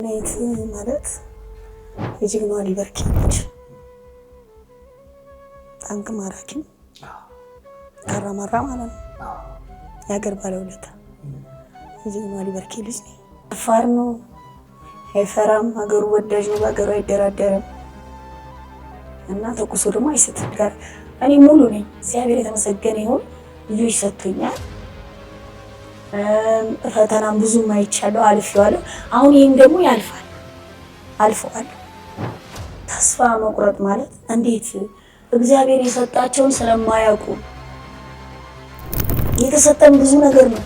የትናየት ማለት የጀግናዋ አሊ በርኬ ልጅ ታንክ ማራኪም ካራማራ ማለት ነው። የሀገር ባለውለታ የጀግናዋ አሊ በርኬ ልጅ ነኝ። አፋር ነው፣ አይፈራም፣ ሀገሩ ወዳጅ ነው፣ በሀገሩ አይደራደርም እና ተኩሶ ደግሞ አይስትም። ጋር እኔ ሙሉ ነኝ። እግዚአብሔር የተመሰገነ ይሁን። ልጆች ሰጥቶኛል። ፈተናም ብዙ ማይቻለው አልፌዋለሁ። አሁን ይሄን ደግሞ ያልፋል፣ አልፈዋል። ተስፋ መቁረጥ ማለት እንዴት እግዚአብሔር የሰጣቸውን ስለማያውቁ የተሰጠን ብዙ ነገር ነው።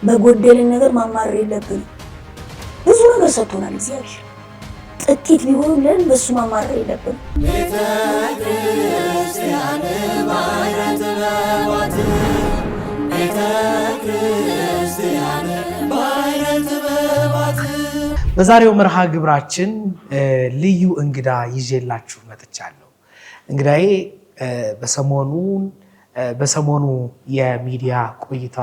በጎደልን ነገር ማማረር የለብንም። ብዙ ነገር ሰጥቶናል እግዚአብሔር። ጥቂት ቢሆንልን በሱ ማማረር የለብንም። ቤተክርስቲያን ባይረት በዋት ቤተክርስቲያን ባይረት በዋት። በዛሬው መርሃ ግብራችን ልዩ እንግዳ ይዤላችሁ መጥቻለሁ። እንግዳዬ በሰሞኑ የሚዲያ ቆይታ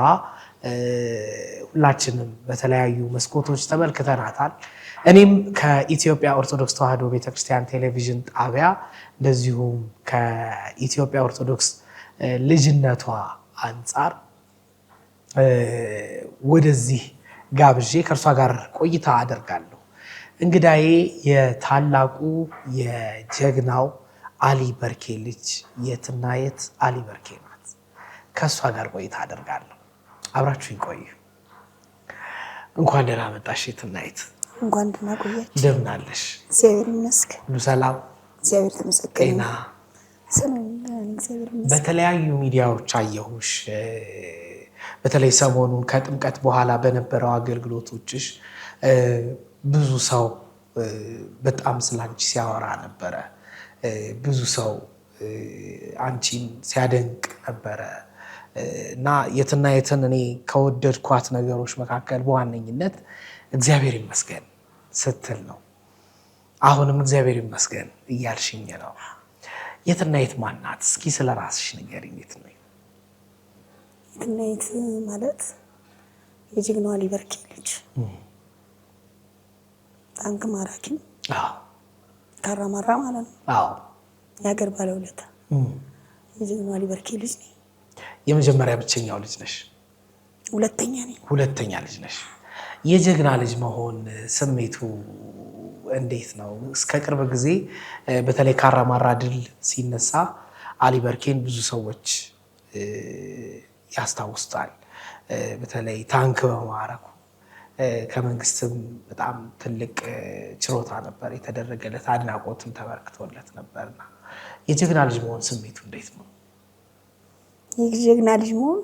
ሁላችንም በተለያዩ መስኮቶች ተመልክተናታል። እኔም ከኢትዮጵያ ኦርቶዶክስ ተዋሕዶ ቤተክርስቲያን ቴሌቪዥን ጣቢያ እንደዚሁም ከኢትዮጵያ ኦርቶዶክስ ልጅነቷ አንጻር ወደዚህ ጋብዤ ከእርሷ ጋር ቆይታ አደርጋለሁ። እንግዳዬ የታላቁ የጀግናው አሊ በርኬ ልጅ የትናየት አሊ በርኬ ናት። ከእሷ ጋር ቆይታ አደርጋለሁ። አብራችሁኝ ቆዩ። እንኳን ደህና መጣሽ የትናየት። እንኳን ደህና ቆያችሁ። እንደምን አለሽ? እግዚአብሔር ይመስገን። ሁሉ ሰላም? እግዚአብሔር ተመስገን። በተለያዩ ሚዲያዎች አየሁሽ። በተለይ ሰሞኑን ከጥምቀት በኋላ በነበረው አገልግሎቶችሽ ብዙ ሰው በጣም ስላንቺ ሲያወራ ነበረ። ብዙ ሰው አንቺን ሲያደንቅ ነበረ እና የትናየትን እኔ ከወደድኳት ነገሮች መካከል በዋነኝነት እግዚአብሔር ይመስገን ስትል ነው። አሁንም እግዚአብሔር ይመስገን እያልሽኝ ነው። የትናየት ማን ናት? እስኪ ስለ ራስሽ ንገሪኝ። የትናየት ማለት የጀግናዋ አሊ በርኬ ልጅ ታንክ ማራኪም ካራማራ ማለት ነው። የሀገር ባለውለታ የጀግናዋ አሊ በርኬ ልጅ ነኝ። የመጀመሪያ ብቸኛው ልጅ ነሽ? ሁለተኛ ነኝ። ሁለተኛ ልጅ ነሽ። የጀግና ልጅ መሆን ስሜቱ እንዴት ነው? እስከ ቅርብ ጊዜ በተለይ ካራማራ ድል ሲነሳ አሊ በርኬን ብዙ ሰዎች ያስታውሱታል። በተለይ ታንክ በማረኩ ከመንግስትም በጣም ትልቅ ችሮታ ነበር የተደረገለት፣ አድናቆትም ተበርክቶለት ነበርና የጀግና ልጅ መሆን ስሜቱ እንዴት ነው? የጀግና ልጅ መሆን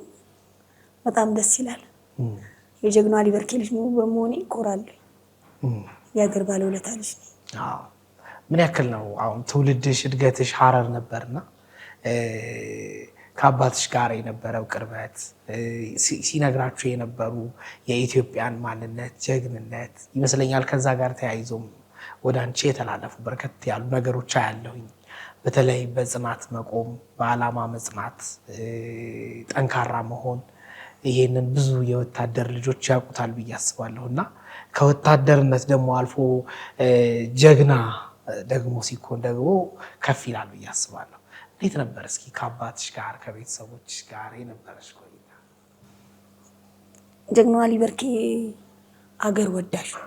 በጣም ደስ ይላል። የጀግና አሊ በርኬ ልጅ መሆን በመሆኔ እኮራለሁ። የሀገር ባለውለታ ልጅ ነኝ። ምን ያክል ነው አሁን ትውልድሽ እድገትሽ ሀረር ነበርና ከአባትሽ ጋር የነበረው ቅርበት ሲነግራችሁ የነበሩ የኢትዮጵያን ማንነት ጀግንነት ይመስለኛል። ከዛ ጋር ተያይዞም ወደ አንቺ የተላለፉ በርከት ያሉ ነገሮች አያለሁኝ። በተለይ በጽናት መቆም፣ በዓላማ መጽናት፣ ጠንካራ መሆን፣ ይሄንን ብዙ የወታደር ልጆች ያውቁታል ብዬ አስባለሁ እና ከወታደርነት ደግሞ አልፎ ጀግና ደግሞ ሲኮን ደግሞ ከፍ ይላል ብዬ አስባለሁ። እንዴት ነበር እስኪ ከአባትሽ ጋር ከቤተሰቦችሽ ጋር የነበረሽ ቆይታ? ጀግናዋ አሊ በርኬ አገር ወዳጅ ነው።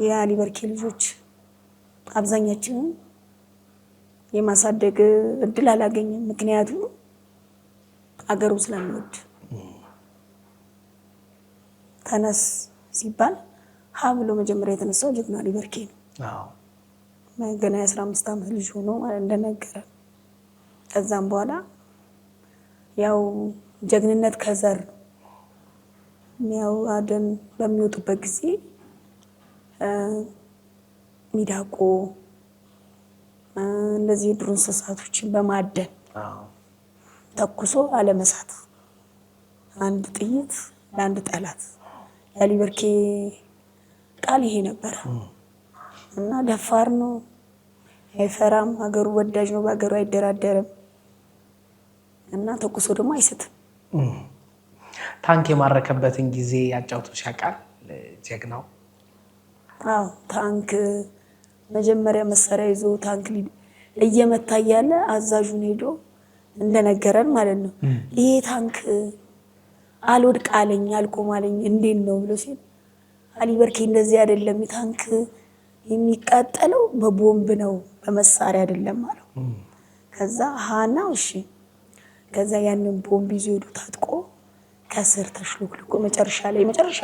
የአሊ በርኬ ልጆች አብዛኛችንን የማሳደግ እድል አላገኘም። ምክንያቱም አገሩ ስለሚወድ ተነስ ሲባል ሀ ብሎ መጀመሪያ የተነሳው ጀግናዋ አሊ በርኬ ነው። ገና የ15 ዓመት ልጅ ሆኖ እንደነገረ ከዛም በኋላ ያው ጀግንነት ከዘር ያው አደን በሚወጡበት ጊዜ ሚዳቆ እንደዚህ የዱር እንስሳቶችን በማደን ተኩሶ አለመሳት፣ አንድ ጥይት ለአንድ ጠላት። የአሊ በርኬ ቃል ይሄ ነበረ እና ደፋር ነው፣ አይፈራም፣ ሀገሩ ወዳጅ ነው፣ በሀገሩ አይደራደርም እና ተኩሶ ደግሞ አይስትም። ታንክ የማረከበትን ጊዜ ያጫውቶሽ ያውቃል? ጀግናው? አዎ ታንክ መጀመሪያ መሳሪያ ይዞ ታንክ እየመታ እያለ አዛዡን ሄዶ እንደነገረን ማለት ነው ይሄ ታንክ አልወድቅ አለኝ አልቆም አለኝ እንዴት ነው ብሎ ሲል አሊ በርኬ እንደዚህ አይደለም ታንክ የሚቃጠለው በቦምብ ነው በመሳሪያ አይደለም አለው። ከዛ ሃና እሺ ከዛ ያንን ቦምብ ይዞ ሄዶ ታጥቆ ከስር ተሽሎክልኮ መጨረሻ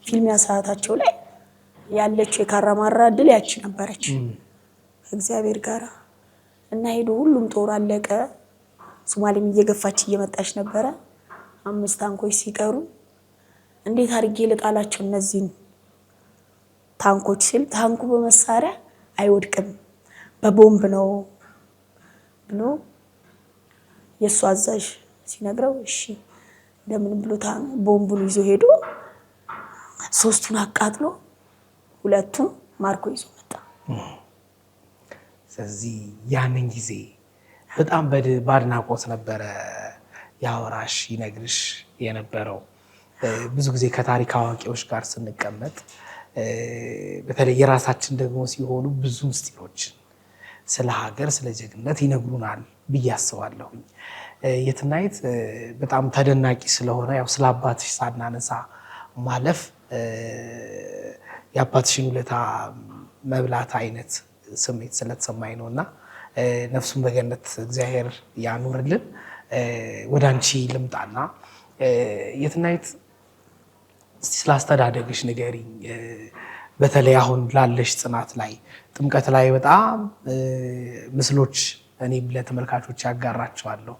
ፊልሚያ ሰዓታቸው ላይ ያለችው የካራማራ ድል ያቺ ነበረች እግዚአብሔር ጋራ እና ሄዶ ሁሉም ጦር አለቀ። ሶማሌም እየገፋች እየመጣች ነበረ። 5 ታንኮች ሲቀሩ እንዴት አድርጌ ልጣላቸው እነዚህን ታንኮች ሲል ታንኩ በመሳሪያ አይወድቅም በቦምብ ነው ብሎ የሱ አዛዥ ሲነግረው እሺ እንደምን ብሎ ቦምቡን ይዞ ሄዶ 3ቱን አቃጥሎ 2ቱን ማርኮ ይዞ መጣ። ስለዚህ ያንን ጊዜ በጣም በአድናቆት ነበረ ያወራሽ ይነግርሽ የነበረው። ብዙ ጊዜ ከታሪክ አዋቂዎች ጋር ስንቀመጥ በተለይ የራሳችን ደግሞ ሲሆኑ ብዙ ምስጢሮችን ስለ ሀገር ስለ ጀግንነት ይነግሩናል ብዬ አስባለሁኝ። የትናየት በጣም ተደናቂ ስለሆነ ያው ስለ አባትሽ ሳናነሳ ማለፍ የአባትሽን ውለታ መብላት አይነት ስሜት ስለተሰማኝ ነው እና ነፍሱን በገነት እግዚአብሔር ያኑርልን። ወደ አንቺ ልምጣና የትናየት ስላስተዳደግሽ ንገሪኝ። በተለይ አሁን ላለሽ ጽናት ላይ ጥምቀት ላይ በጣም ምስሎች እኔም ለተመልካቾች ያጋራቸዋለሁ።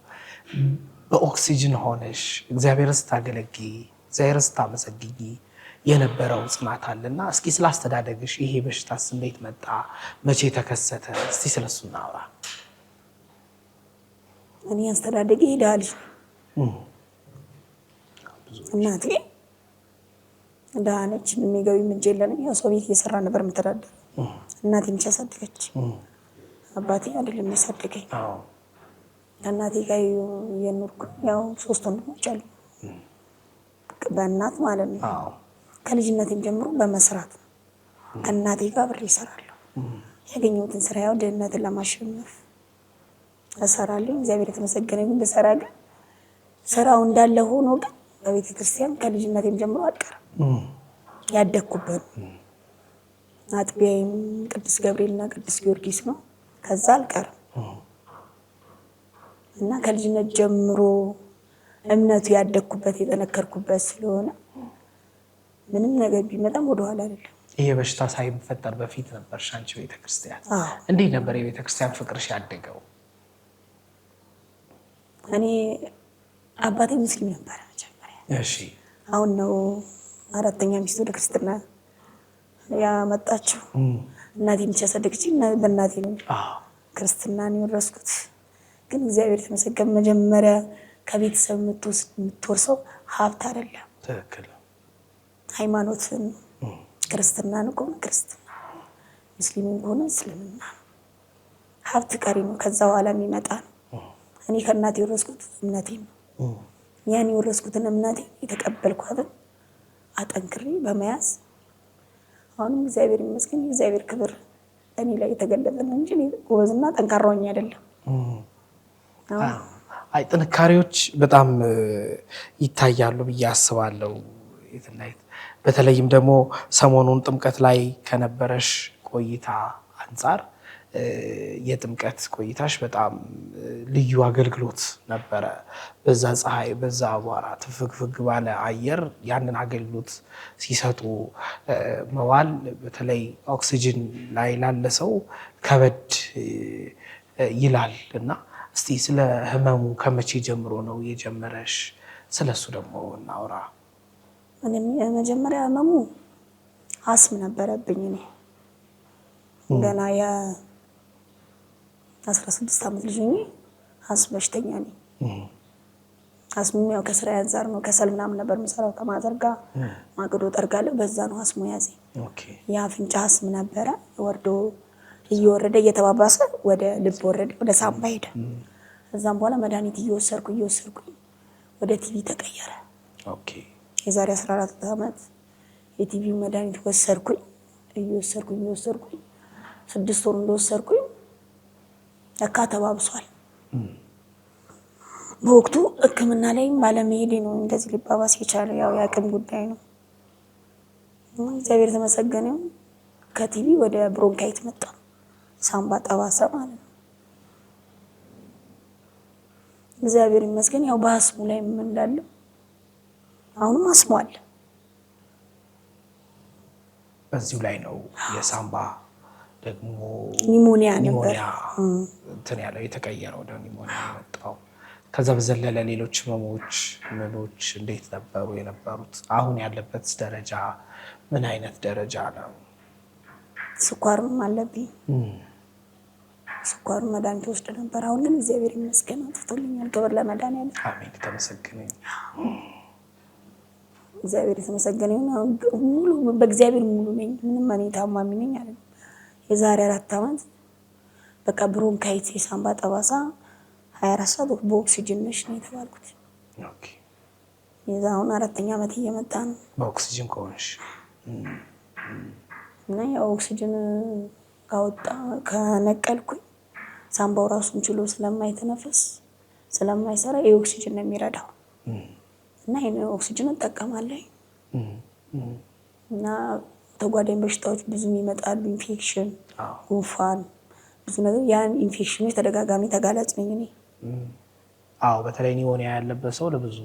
በኦክሲጅን ሆነሽ እግዚአብሔር ስታገለግይ እግዚአብሔር ስታመሰግኝ የነበረው ጽናት አለና እስኪ ስላስተዳደግሽ ይሄ በሽታስ እንዴት መጣ? መቼ ተከሰተ? እስቲ ስለሱ እናውራ። እኔ አስተዳደጌ ሄዳል እናቴ ዳነች የሚገቢ ምንጭ የለንም። ያው ሰው ቤት እየሰራ ነበር የምተዳደር። እናቴ ብቻ አሳደገች። አባቴ አይደለም ያሳደገኝ። ከእናቴ ጋር የኖርኩ ያው 3 ወንድሞች አሉ በእናት ማለት ነው። ከልጅነቴም ጀምሮ በመስራት ከእናቴ ጋር አብሬ እሰራለሁ። ያገኘሁትን ስራ ያው ድህነትን ለማሸነፍ እሰራለሁ። እግዚአብሔር የተመሰገነ ይሁን። ብሰራ ግን ስራው እንዳለ ሆኖ ግን በቤተ ክርስቲያን ከልጅነቴም ጀምሮ አልቀረም። ያደግኩበት አጥቢያዬም ቅዱስ ገብርኤልና ቅዱስ ጊዮርጊስ ነው። ከዛ አልቀረም እና ከልጅነት ጀምሮ እምነቱ ያደግኩበት የጠነከርኩበት ስለሆነ ምንም ነገር ቢመጣም ወደኋላ አይደለም። ይሄ በሽታ ሳይፈጠር በፊት ነበር ሻንቺ ቤተክርስቲያን። እንዴት ነበር የቤተክርስቲያን ፍቅርሽ ያደገው? እኔ አባቴ ሙስሊም ነበር መጀመሪያ። እሺ አሁን ነው 4ኛ ሚስት ወደ ክርስትና ያመጣችው። እናቴ ብቻ ያሳደገችኝ በእናቴ ነው ክርስትናን የወረስኩት። ግን እግዚአብሔር የተመሰገነ መጀመሪያ ከቤተሰብ የምትወርሰው ሀብት አይደለም፣ ትክክል ሃይማኖትን ክርስትናን ከሆነ ክርስትና፣ ሙስሊምን ከሆነ እስልምና። ሀብት ቀሪ ነው፣ ከዛ በኋላ የሚመጣ ነው። እኔ ከእናቴ የወረስኩት እምነቴ ነው። ያን የወረስኩትን እምነቴ የተቀበልኳትን አጠንክሬ በመያዝ አሁንም እግዚአብሔር ይመስገን የእግዚአብሔር ክብር እኔ ላይ የተገለጠ ነው እንጂ ጎበዝና ጠንካራውኝ አይደለም። አይ ጥንካሬዎች በጣም ይታያሉ ብዬ አስባለሁ የትናየት። በተለይም ደግሞ ሰሞኑን ጥምቀት ላይ ከነበረሽ ቆይታ አንጻር የጥምቀት ቆይታሽ በጣም ልዩ አገልግሎት ነበረ። በዛ ፀሐይ፣ በዛ አቧራ፣ ትፍግፍግ ባለ አየር ያንን አገልግሎት ሲሰጡ መዋል በተለይ ኦክሲጅን ላይ ላለ ሰው ከበድ ይላል እና እስቲ ስለ ህመሙ ከመቼ ጀምሮ ነው የጀመረሽ? ስለሱ ደግሞ እናውራ። እኔ መጀመሪያ ህመሙ አስም ነበረብኝ። እኔ ገና የ16 ዓመት ልጅ ነኝ። አስም በሽተኛ ነኝ። አስሙ ያው ከስራ አንፃር ነው። ከሰል ምናምን ነበር የምሰራው ከማዘር ጋር ማገዶ ጠርጋለሁ። በዛ ነው አስሙ ያዘኝ። የአፍንጫ አስም ነበረ። እየወረደ እየተባባሰ ወደ ልብ ወረደ፣ ወደ ሳምባ ሄደ። እዛም በኋላ መድኃኒት እየወሰድኩኝ ወደ ቲቪ ተቀየረ። የዛሬ 14 ዓመት የቲቪ መድኃኒት ወሰድኩኝ። እየወሰድኩኝ 6 ወር እንደወሰድኩኝ ለካ ተባብሷል። በወቅቱ ሕክምና ላይ ባለመሄዴ ነው እንደዚህ ሊባባስ የቻለው። ያው የአቅም ጉዳይ ነው። እግዚአብሔር የተመሰገነ ይሁን። ከቲቪ ወደ ብሮንካይት መጣ፣ ሳምባ ጠባሳ ማለት ነው። እግዚአብሔር ይመስገን። ያው በአስሙ ላይ ምን እንዳለው አሁንም አስሙ አለ። በዚሁ ላይ ነው የሳምባ ደግሞ ኒሞኒያ ነበር እንትን ያለው የተቀየረው ወደ ኒሞኒያ የመጣው። ከዛ በዘለለ ሌሎች ህመሞች ምኖች እንዴት ነበሩ የነበሩት? አሁን ያለበት ደረጃ ምን አይነት ደረጃ ነው? ስኳርም አለብኝ። ስኳር መድኃኒት ወስድ ነበር። አሁን ግን እግዚአብሔር ይመስገን አጥፍቶልኛል። ክብር ለመድኃኒዓለም። አሜን። ተመሰገነ እግዚአብሔር የተመሰገነ ይሁን። ሙሉ በእግዚአብሔር ሙሉ ነኝ። ምንም እኔ ታማሚ ነኝ አይደል። የዛሬ 4 ዓመት በቃ ብሮንካይት የሳምባ ጠባሳ 24 ሰዓት በኦክሲጅን ነሽ ነው የተባልኩት። ኦኬ። የዛውን 4ኛ ዓመት እየመጣ ነው። በኦክሲጅን ከሆንሽ እና ያው ኦክሲጅን ካወጣ ከነቀልኩኝ ሳምባው ራሱን ችሎ ስለማይተነፈስ ስለማይሰራ የኦክሲጅን ነው የሚረዳው። እና ይሄን ኦክሲጅን እጠቀማለሁ። እና ተጓዳኝ በሽታዎች ብዙ ይመጣሉ። ኢንፌክሽን፣ ጉንፋን፣ ብዙ ነገር። ያን ኢንፌክሽኖች ተደጋጋሚ ተጋላጭ ነኝ እኔ። በተለይ ኒሞኒያ ያለበት ሰው ለብዙ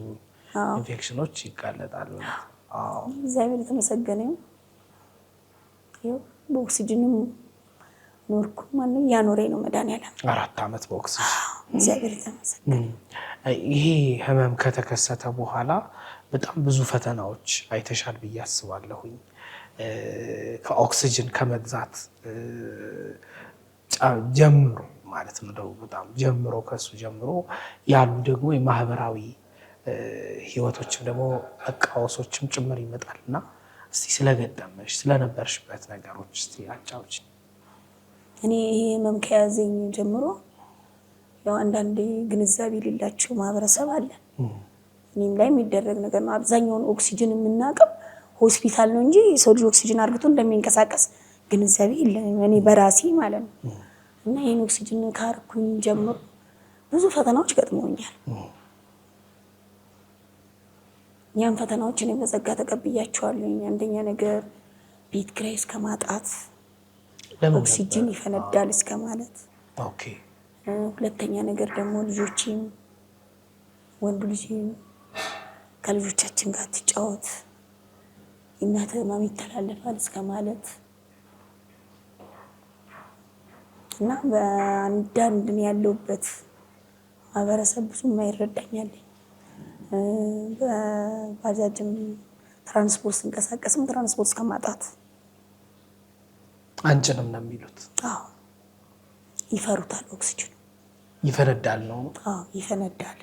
ኢንፌክሽኖች ይጋለጣል። እግዚአብሔር የተመሰገነ ይሁን። በኦክሲጅንም ኖርኩ። ማንም ያኖረኝ ነው መድኃኒዓለም። 4 ዓመት በኦክሲጅን። እግዚአብሔር የተመሰገነ። ይሄ ህመም ከተከሰተ በኋላ በጣም ብዙ ፈተናዎች አይተሻል ብዬ አስባለሁኝ። ከኦክሲጅን ከመግዛት ጀምሮ ማለት ነው በጣም ጀምሮ ከሱ ጀምሮ ያሉ ደግሞ የማህበራዊ ህይወቶችም ደግሞ መቃወሶችም ጭምር ይመጣልና እስቲ ስለገጠመሽ ስለነበርሽበት ነገሮች እስቲ አጫውች። እኔ ይሄ ህመም ከያዘኝ ጀምሮ ያው አንዳንዴ ግንዛቤ የሌላቸው ማህበረሰብ አለ። እኔም ላይ የሚደረግ ነገር ነው። አብዛኛውን ኦክሲጅን የምናውቀው ሆስፒታል ነው እንጂ ሰው ልጅ ኦክሲጅን አርግቶ እንደሚንቀሳቀስ ግንዛቤ የለኝም እኔ በራሴ ማለት ነው። እና ይሄን ኦክሲጅን ካርኩኝ ጀምሮ ብዙ ፈተናዎች ገጥመውኛል። ያን ፈተናዎች እኔ በጸጋ ተቀብያቸዋለሁ። አንደኛ ነገር ቤት ኪራይ እስከ ማጣት፣ ኦክሲጅን ይፈነዳል እስከ ማለት። ኦኬ። ሁለተኛ ነገር ደግሞ ልጆቼም ወንዱ ልጅም ከልጆቻችን ጋር ትጫወት እናት ህመም ይተላለፋል እስከ ማለት እና በአንዳንድ ያለውበት ማህበረሰብ ብዙ የማይረዳኛል። በባጃጅም ትራንስፖርት እንቀሳቀስም ትራንስፖርት እስከማጣት አንጭንም ነው የሚሉት። ይፈሩታል። ኦክሲጅን ይፈነዳል ነው። ይፈነዳል።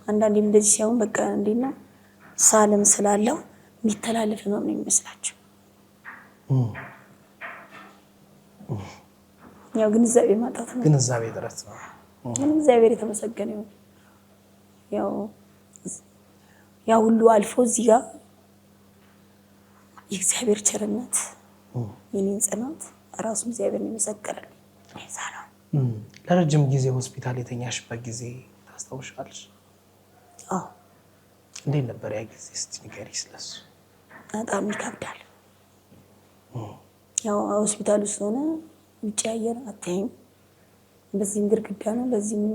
አንዳንዴም እንደዚህ ሲሆን በቃ እንዴት ነው ሳልም ስላለው የሚተላለፍ ህመም ነው የሚመስላቸው። ያው ግንዛቤ ማጣት ነው። ግንዛቤ ጥረት ነው። እግዚአብሔር የተመሰገነ ይሁን። ያው ሁሉ አልፎ እዚህ ጋር የእግዚአብሔር ቸርነት የኔን ጽናት ራሱ እግዚአብሔር ነው የመሰከረልኝ። ለረጅም ጊዜ ሆስፒታል የተኛሽበት ጊዜ ታስታውሻለሽ? እንዴት ነበር ያ ጊዜ? እስቲ ንገሪ ስለሱ። በጣም ይከብዳል። ያው ሆስፒታል ውስጥ ሆነ ውጭ አየር አታይም። በዚህም ግድግዳ ነው፣ በዚህም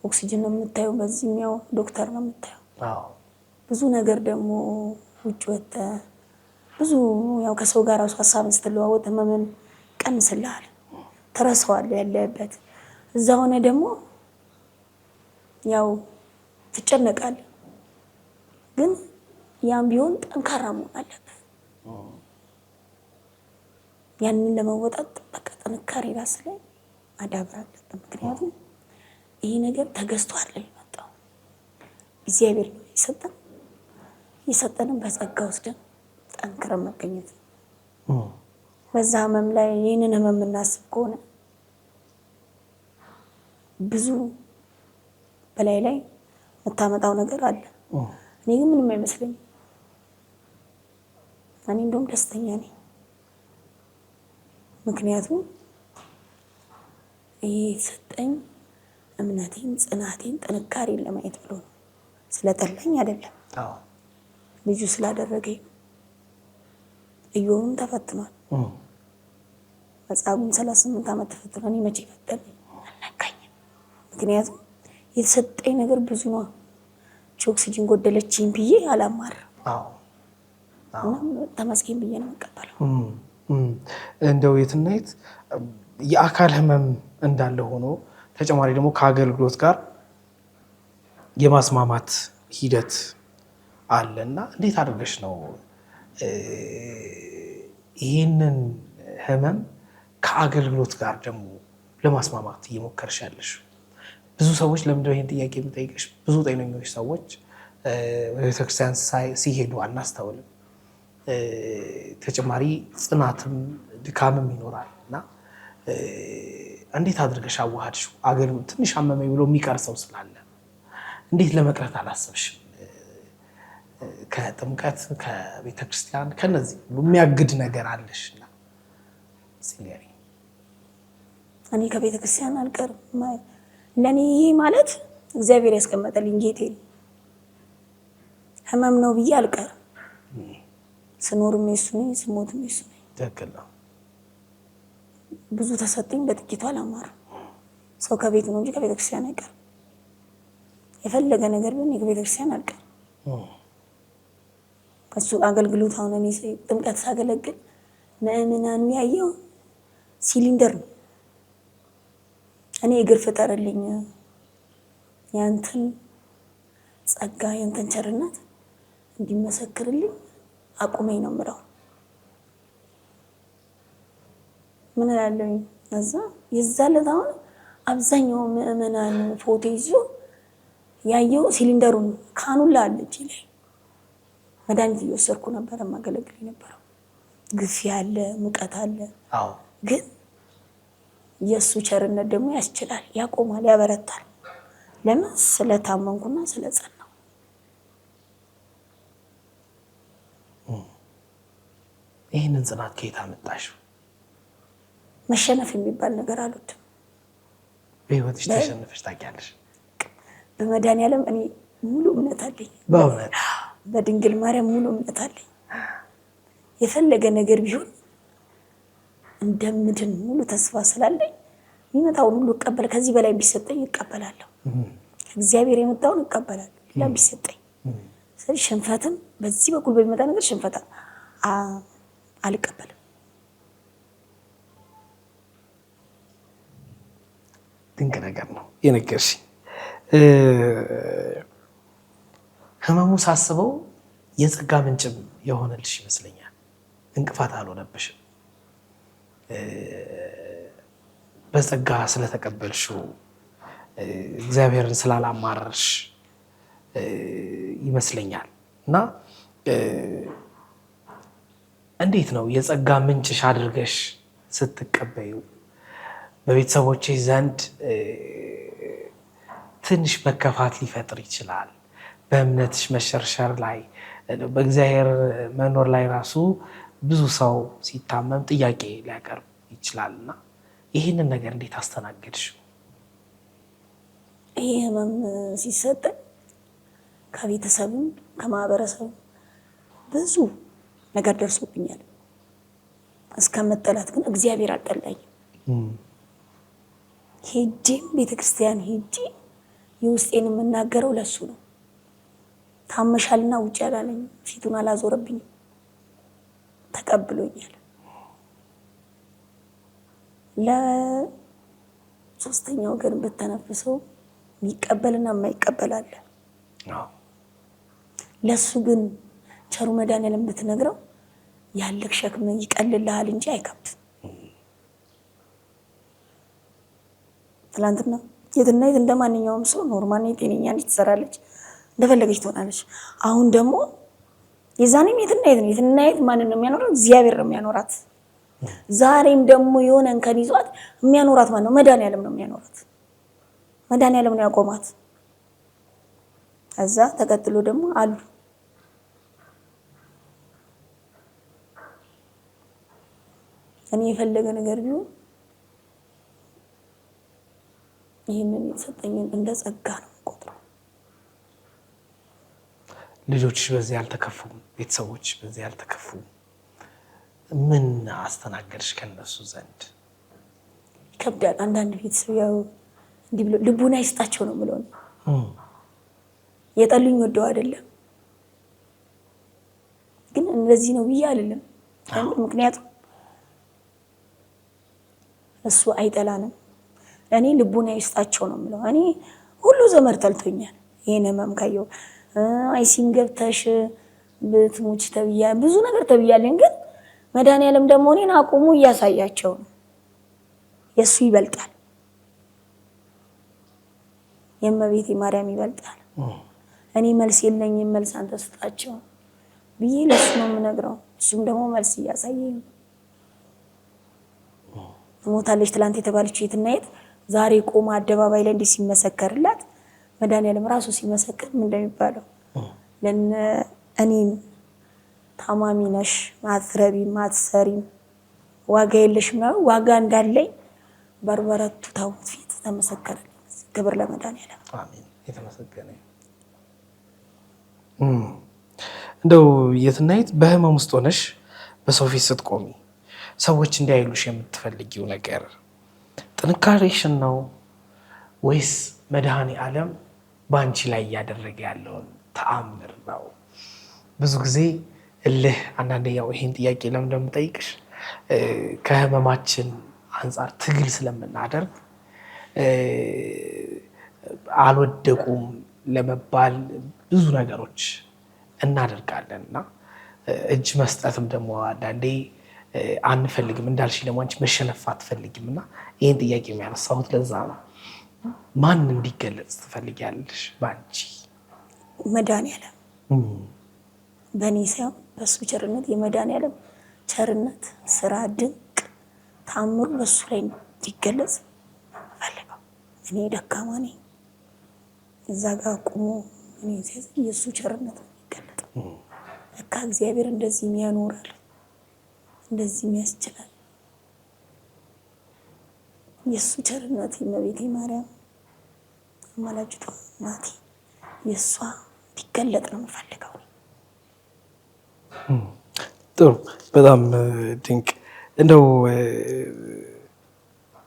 ኦክሲጅን ነው የምታየው፣ በዚህም ያው ዶክተር ነው የምታየው። ብዙ ነገር ደግሞ ውጭ ወጣ ብዙ ያው ከሰው ጋር ራሱ ሀሳብን ስትለዋወጥ ህመምን ቀንስልሃል፣ ትረሳዋለህ ያለበት። እዛ ሆነ ደግሞ ያው ትጨነቃለህ። ግን ያም ቢሆን ጠንካራ መሆን አለበት። ያንን ለመወጣት በቃ ጥንካሬ ራስ ላይ ማዳበር አለበት። ምክንያቱም ይሄ ነገር ተገዝቶ አይደለም የመጣው፣ እግዚአብሔር ነው የሰጠን። የሰጠንን በጸጋ ወስደን ጠንክረን መገኘት ነው። በዛ ህመም ላይ ይህንን ህመም የምናስብ ከሆነ ብዙ በላይ ላይ የምታመጣው ነገር አለ። እኔ ግን ምንም አይመስለኝም። እኔ እንደውም ደስተኛ ነኝ። ምክንያቱም ይሄ የተሰጠኝ እምነቴን፣ ጽናቴን፣ ጥንካሬን ለማየት ብሎ ነው። ስለጠላኝ አይደለም። ልጁ ስላደረገኝ ኢዮብም ተፈትኗል። መጽሐፉን 38 ዓመት ተፈትኗል። እኔ መቼ ፈተነኝ? አልነካኝም። ምክንያቱም የተሰጠኝ ነገር ብዙ ነው። ኦክሲጅን ጎደለችኝ ብዬ አላማርም። ተመስገን ብዬ ነው የምቀበለው። እንደው የትናየት የአካል ህመም እንዳለ ሆኖ ተጨማሪ ደግሞ ከአገልግሎት ጋር የማስማማት ሂደት አለና እንዴት አድርገሽ ነው ይህንን ህመም ከአገልግሎት ጋር ደግሞ ለማስማማት እየሞከርሽ ያለሽ? ብዙ ሰዎች ለምንድነው ይህን ጥያቄ የሚጠይቅሽ? ብዙ ጤነኞች ሰዎች ቤተክርስቲያን ሲሄዱ አናስተውልም። ተጨማሪ ጽናትም ድካምም ይኖራል እና እንዴት አድርገሽ አዋሃድሽው? አገልግሎት ትንሽ አመመኝ ብሎ የሚቀር ሰው ስላለ እንዴት ለመቅረት አላሰብሽም? ከጥምቀት ከቤተክርስቲያን ከነዚህ ሁሉ የሚያግድ ነገር አለሽ? እኔ ከቤተክርስቲያን አልቀርም። ለእኔ ይሄ ማለት እግዚአብሔር ያስቀመጠልኝ ጌቴ ህመም ነው ብዬ አልቀርም። ስኖርም የሱ ነኝ፣ ስሞትም የሱ ነኝ። ትክክል ነው። ብዙ ተሰጠኝ፣ በጥቂቱ አላማርም። ሰው ከቤት ነው እንጂ ከቤተክርስቲያን አይቀርም። የፈለገ ነገር ቢሆን ከቤተክርስቲያን አልቀርም። እሱ አገልግሎት አሁን እኔ ጥምቀት ሳገለግል ምእመናን ያየው ሲሊንደር ነው። እኔ እግር ፍጠርልኝ ያንተን ጸጋ ያንተን ቸርነት እንዲመሰክርልኝ አቁመኝ ነው የምለው። ምን እላለሁኝ? እዛ የዛለት አሁን አብዛኛው ምእመናን ፎቶ ይዞ ያየው ሲሊንደሩን ካኑላ አለች ላይ መድኃኒት እየወሰድኩ ነበር ማገለግል የነበረው። ግፊ አለ፣ ሙቀት አለ። ግን የእሱ ቸርነት ደግሞ ያስችላል፣ ያቆማል፣ ያበረታል። ለምን? ስለታመንኩና ስለጸናሁ። ይህንን ጽናት ከየት አመጣሽው? መሸነፍ የሚባል ነገር አልወድም። በህይወትሽ ተሸነፈሽ ታውቂያለሽ? በመድኃኒዓለም እኔ ሙሉ እምነት አለኝ። በእውነት በድንግል ማርያም ሙሉ እምነት አለኝ። የፈለገ ነገር ቢሆን እንደምድን ሙሉ ተስፋ ስላለኝ የሚመጣውን ሁሉ እቀበል። ከዚህ በላይ ቢሰጠኝ እቀበላለሁ። እግዚአብሔር የመጣውን እቀበላለሁ። ሌላ ቢሰጠኝ ሽንፈትም በዚህ በኩል በሚመጣ ነገር ሽንፈት አልቀበልም። ድንቅ ነገር ነው የነገርሽኝ። ህመሙ ሳስበው የጸጋ ምንጭም የሆነልሽ ይመስለኛል። እንቅፋት አልሆነብሽም። በጸጋ ስለተቀበልሽው እግዚአብሔርን ስላላማረርሽ ይመስለኛል። እና እንዴት ነው የጸጋ ምንጭሽ አድርገሽ ስትቀበዩ በቤተሰቦቼ ዘንድ ትንሽ መከፋት ሊፈጥር ይችላል። በእምነትሽ መሸርሸር ላይ በእግዚአብሔር መኖር ላይ ራሱ ብዙ ሰው ሲታመም ጥያቄ ሊያቀርብ ይችላል እና ይህንን ነገር እንዴት አስተናገድሽ? ይህ ህመም ሲሰጠን ከቤተሰብም ከማህበረሰብም ብዙ ነገር ደርሶብኛል። እስከ መጠላት ግን እግዚአብሔር አልጠላኝም። ሄጄም ቤተክርስቲያን ሄጄ የውስጤን የምናገረው ለሱ ነው። ታመሻልና ውጭ ያላለኝ፣ ፊቱን አላዞረብኝም፣ ተቀብሎኛል። ለሶስተኛ ወገን ብተነፍሰው የሚቀበልና የማይቀበል አለ። ለሱ ግን ቸሩ መድኃኒዓለም ብትነግረው ያለክ ሸክም ይቀልልሃል እንጂ አይከብድም። ትላንትና የትና የት እንደማንኛውም ሰው ኖርማል ነው፣ ጤነኛ ነች፣ ትሰራለች፣ እንደፈለገች ትሆናለች። አሁን ደግሞ የዛኔም የትና የት ማንን ነው የሚያኖረው? እግዚአብሔር ነው የሚያኖራት። ዛሬም ደግሞ የሆነ እንከን ይዟት የሚያኖራት ማን ነው? መድኃኒዓለም ነው የሚያኖራት። መድኃኒዓለም ነው ያቆማት። እዛ ተቀጥሎ ደግሞ አሉ እኔ የፈለገ ነገር ቢሆን ይህንን የተሰጠኝን እንደ ጸጋ ነው የምቆጥረው። ልጆችሽ በዚህ አልተከፉም? ቤተሰቦች በዚህ አልተከፉም? ምን አስተናገድሽ ከነሱ ዘንድ? ይከብዳል። አንዳንድ ቤተሰብ ያው እንዲህ ብሎ ልቡና ይስጣቸው ነው የምለው። የጠሉኝ ወደው አይደለም፣ ግን እንደዚህ ነው ብዬ አይደለም። ምክንያቱም እሱ አይጠላንም። እኔ ልቡና ይስጣቸው ነው የምለው። እኔ ሁሉ ዘመድ ጠልቶኛል። ይሄን ህመም ካየው አይሲም ገብተሽ ብትሞች ተብያ ብዙ ነገር ተብያለኝ። ግን መድኃኒዓለም ደግሞ እኔን አቁሙ እያሳያቸው ነው። የእሱ ይበልጣል፣ የእመቤቴ ማርያም ይበልጣል። እኔ መልስ የለኝም፣ መልስ አንተ ስጣቸው ብዬ ለሱ ነው የምነግረው። እሱም ደግሞ መልስ እያሳየኝ ነው። ሞታለች ትላንት የተባለችው የትና የት ዛሬ ቆማ አደባባይ ላይ እንዲህ ሲመሰከርላት መድኃኒዓለም ራሱ ሲመሰክር ምን እንደሚባለው እኔን ታማሚ ነሽ፣ አትረቢም፣ አትሰሪም፣ ዋጋ የለሽም ነው ዋጋ እንዳለኝ በርበረቱ ታቦት ፊት ተመሰከረልኝ። ክብር ለመድኃኒዓለም። አሜን። የተመሰገነ እንደው የትና የት በህመም ውስጥ ሆነሽ በሰው ፊት ስትቆሚ ሰዎች እንዲያይሉሽ የምትፈልጊው ነገር ጥንካሬሽን ነው ወይስ መድኃኒዓለም በአንቺ ላይ እያደረገ ያለውን ተአምር ነው? ብዙ ጊዜ እልህ አንዳንዴ ያው ይሄን ጥያቄ ለምን እንደምጠይቅሽ ከህመማችን አንጻር ትግል ስለምናደርግ አልወደቁም ለመባል ብዙ ነገሮች እናደርጋለን እና እጅ መስጠትም ደግሞ አንዳንዴ አንፈልግም። እንዳልሽ ደግሞ አንቺ መሸነፍ አትፈልጊም እና ይህን ጥያቄ የሚያነሳሁት ለዛ ነው። ማን እንዲገለጽ ትፈልጊያለሽ በአንቺ? መድኃኒዓለም በእኔ ሳይሆን በሱ ቸርነት፣ የመድኃኒዓለም ቸርነት ስራ ድንቅ ታምሩ በሱ ላይ እንዲገለጽ ፈልገው። እኔ ደካማ ነኝ። እዛ ጋር ቁሞ እኔ የእሱ ቸርነት ነው የሚገለጠው። ለካ እግዚአብሔር እንደዚህ ያኖራል፣ እንደዚህ ያስችላል። የእሱ ቸርነት የእመቤቴ ማርያም አማላጅቷ ናቲ የእሷ እንዲገለጥ ነው የምፈልገው። ጥሩ፣ በጣም ድንቅ። እንደው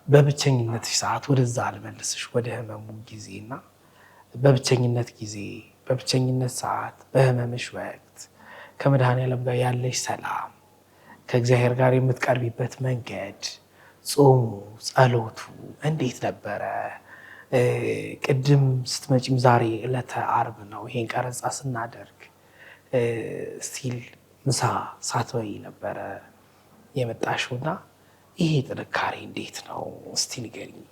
በብቸኝነትሽ ሰዓት ወደዛ አልመልስሽ ወደ ህመሙ ጊዜ እና በብቸኝነት ጊዜ፣ በብቸኝነት ሰዓት፣ በህመምሽ ወቅት ከመድኃኒዓለም ጋር ያለሽ ሰላም፣ ከእግዚአብሔር ጋር የምትቀርቢበት መንገድ፣ ጾሙ፣ ጸሎቱ እንዴት ነበረ? ቅድም ስትመጪም ዛሬ ዕለተ ዓርብ ነው ይሄን ቀረጻ ስናደርግ ስቲል ምሳ ሳትበይ ነበረ የመጣሽውና ይሄ ጥንካሬ እንዴት ነው እስቲ ንገሪኝ።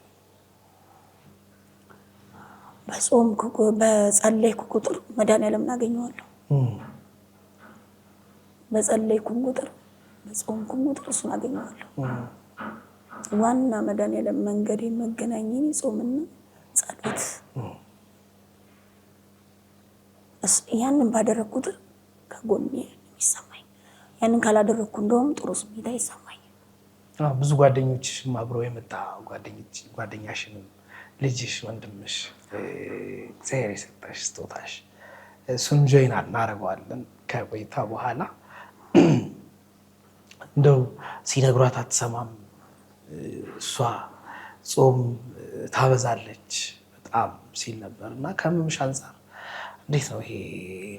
በጾምኩ በጸለይኩ ቁጥር መድኃኒዓለም እናገኘዋለሁ። በጸለይኩ ቁጥር በጾምኩ ቁጥር እሱን አገኘዋለሁ። ዋና መድኃኒዓለም መንገዴ መገናኘኝ ጾምና ጸሎት። ያንን ባደረግኩ ቁጥር ከጎኔ የሚሰማኝ፣ ያንን ካላደረግኩ እንደውም ጥሩ ስሜት አይሰማኝም። ብዙ ጓደኞችሽም አብሮ የመጣ ጓደኛሽንም ልጅሽ፣ ወንድምሽ እግዚአብሔር የሰጠሽ ስጦታሽ እሱን ጆይን እናደርገዋለን ከቆይታ በኋላ። እንደው ሲነግሯት አትሰማም፣ እሷ ጾም ታበዛለች በጣም ሲል ነበር እና ከህመምሽ አንጻር እንዴት ነው ይሄ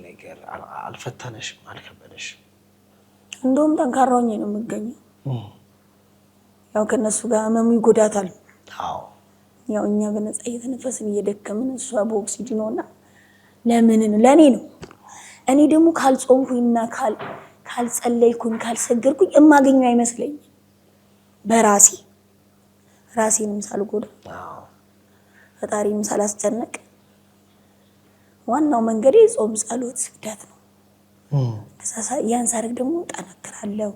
ነገር? አልፈተነሽም? አልከበደሽም? እንደውም ጠንካራ ሆኜ ነው የምገኘው። ያው ከነሱ ጋር ህመሙ ይጎዳታል። ያው እኛ በነፃ እየተነፈስን እየደከምን እሷ በኦክሲጅን ሆና ለምን ለእኔ ነው። እኔ ደግሞ ካልጾምኩኝና ካልጸለይኩኝ ካልሰገድኩኝ የማገኘው አይመስለኝም። በራሴ ራሴንም ሳልጎዳ ፈጣሪንም ሳላስጨነቅ ዋናው መንገዴ ጾም፣ ጸሎት፣ ስግደት ነው። ያን ሳደርግ ደግሞ ጠነክራለሁ፣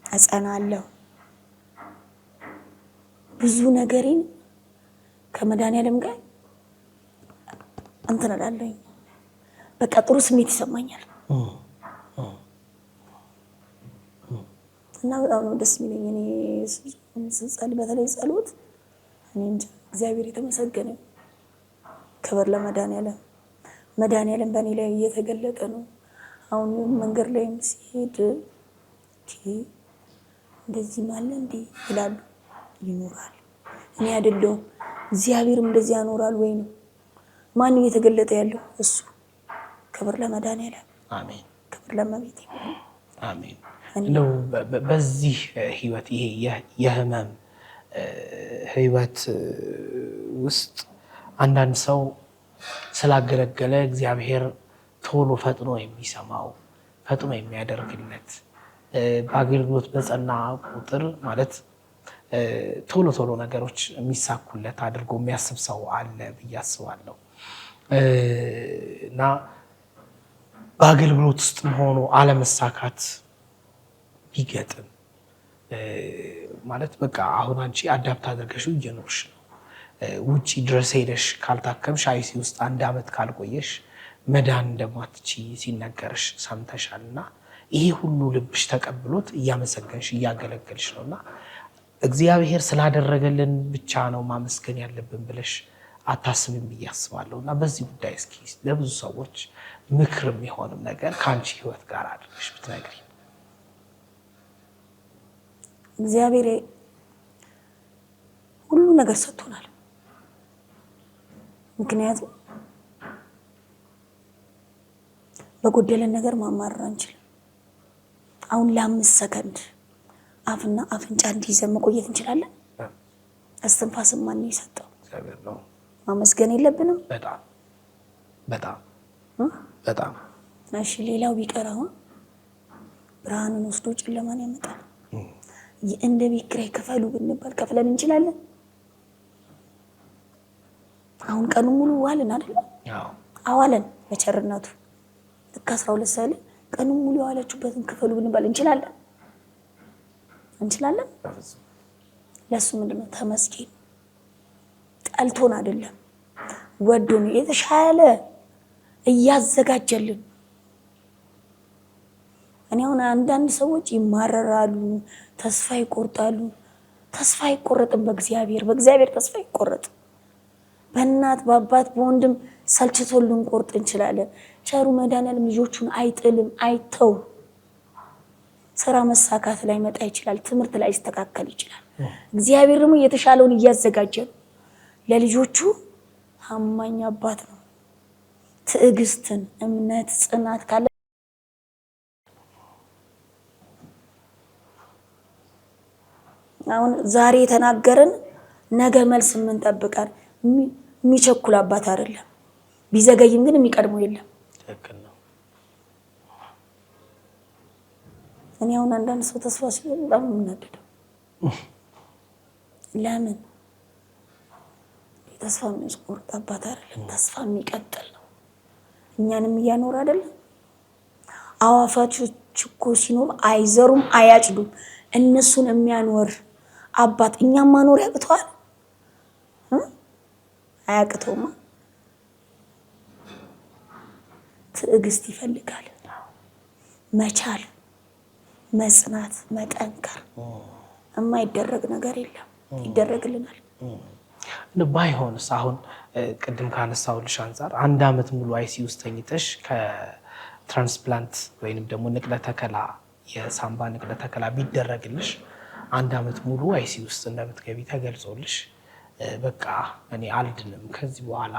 እጸናለሁ። ብዙ ነገሬን ከመድኃኒዓለም ጋር እንትን እላለሁኝ። በቃ ጥሩ ስሜት ይሰማኛል። እና በጣም ነው ደስ የሚለኝ እኔ ስጸልይ፣ በተለይ ጸሎት እኔ እንጃ እግዚአብሔር የተመሰገነ። ክብር ለመድኃኒዓለም። መድኃኒዓለም በእኔ ላይ እየተገለጠ ነው። አሁን መንገድ ላይም ሲሄድ እንደዚህ ማለት እንዴ ይላሉ። ይኖራል። እኔ አይደለሁም እግዚአብሔርም እንደዚህ ያኖራል ወይ ነው። ማን እየተገለጠ ያለው? እሱ። ክብር ለመድኃኒዓለም። አሜን። ክብር ለመቤቴ። አሜን። እንደው በዚህ ህይወት ይሄ የህመም ህይወት ውስጥ አንዳንድ ሰው ስላገለገለ እግዚአብሔር ቶሎ ፈጥኖ የሚሰማው ፈጥኖ የሚያደርግለት በአገልግሎት በጸና ቁጥር ማለት ቶሎ ነገሮች የሚሳኩለት አድርጎ የሚያስብ ሰው አለ ብዬ አስባለሁ። እና በአገልግሎት ውስጥ ሆኖ አለመሳካት ቢገጥም ማለት በቃ አሁን አንቺ አዳፕት አድርገሽው እየኖርሽ ነው። ውጪ ድረስ ሄደሽ ካልታከምሽ አይሲ ውስጥ 1 ዓመት ካልቆየሽ መዳን እንደማትቺ ሲነገርሽ ሰምተሻል። እና ይሄ ሁሉ ልብሽ ተቀብሎት እያመሰገንሽ እያገለገልሽ ነው። እና እግዚአብሔር ስላደረገልን ብቻ ነው ማመስገን ያለብን ብለሽ አታስብም ብዬ አስባለሁ። እና በዚህ ጉዳይ እስኪ ለብዙ ሰዎች ምክር የሚሆንም ነገር ከአንቺ ህይወት ጋር አድርገሽ ብትነግሪ። እግዚአብሔር ሁሉ ነገር ሰጥቶናል። ምክንያቱም በጎደለን ነገር ማማረር አንችልም። አሁን ለ5 ሰከንድ አፍና አፍንጫ እንዲይዘን መቆየት እንችላለን? እስትንፋስም ማን የሰጠው? እግዚአብሔር ነው። ማመስገን የለብንም? በጣም እሺ። ሌላው ቢቀር አሁን ብርሃንን ወስዶ ጨለማን ያመጣል። እንደ ቤት ኪራይ ክፈሉ ብንባል ከፍለን እንችላለን? አሁን ቀኑን ሙሉ ዋልን አይደል? አዋለን በቸርነቱ ልክ 12 ሰዓት ቀኑን ሙሉ ያዋላችሁበትን ክፈሉ ብንባል እንችላለን? ለሱ ምንድነው ተመስገን። ጠልቶን አይደለም ወዶን የተሻለ እያዘጋጀልን። እኔ አሁን አንዳንድ ሰዎች ይማረራሉ፣ ተስፋ ይቆርጣሉ። ተስፋ አይቆረጥም በእግዚአብሔር ተስፋ አይቆረጥም። በእናት በአባት በወንድም ሰልችቶን ልንቆርጥ እንችላለን። ቸሩ መድኃኒዓለም ልጆቹን አይጥልም፣ አይተው። ስራ መሳካት ላይ መጣ ይችላል፣ ትምህርት ላይ ይስተካከል ይችላል። እግዚአብሔር ደግሞ የተሻለውን እያዘጋጀ ነው ለልጆቹ። ታማኝ አባት ነው። ትዕግስትን፣ እምነት፣ ጽናት ካለ አሁን ዛሬ የተናገረን ነገ መልስ የምንጠብቃል። የሚቸኩል አባት አይደለም። ቢዘገይም ግን የሚቀድመው የለም። እኔ አሁን አንዳንድ ሰው ተስፋ ሲሆን በጣም የምናደደው ለምን? ተስፋ የሚያስቆርጥ አባት አይደለም። ተስፋ የሚቀጥል ነው። እኛንም እያኖር አይደለም። አዋፋቶች እኮ ሲኖሩ አይዘሩም አያጭዱም። እነሱን የሚያኖር አባት እኛም ማኖር ያቅተዋል? አያቅተውማ። ትዕግስት ይፈልጋል፣ መቻል፣ መጽናት፣ መጠንከር። የማይደረግ ነገር የለም፣ ይደረግልናል። ባይሆንስ አሁን ቅድም ካነሳሁልሽ አንፃር 1 ዓመት ሙሉ አይሲ ውስጥ ተኝተሽ ከትራንስፕላንት ወይንም ደግሞ ንቅለ ተከላ የሳምባ ንቅለ ተከላ ቢደረግልሽ 1 ዓመት ሙሉ አይሲ ውስጥ እንደምትገቢ ተገልጾልሽ በቃ እኔ አልድንም ከዚህ በኋላ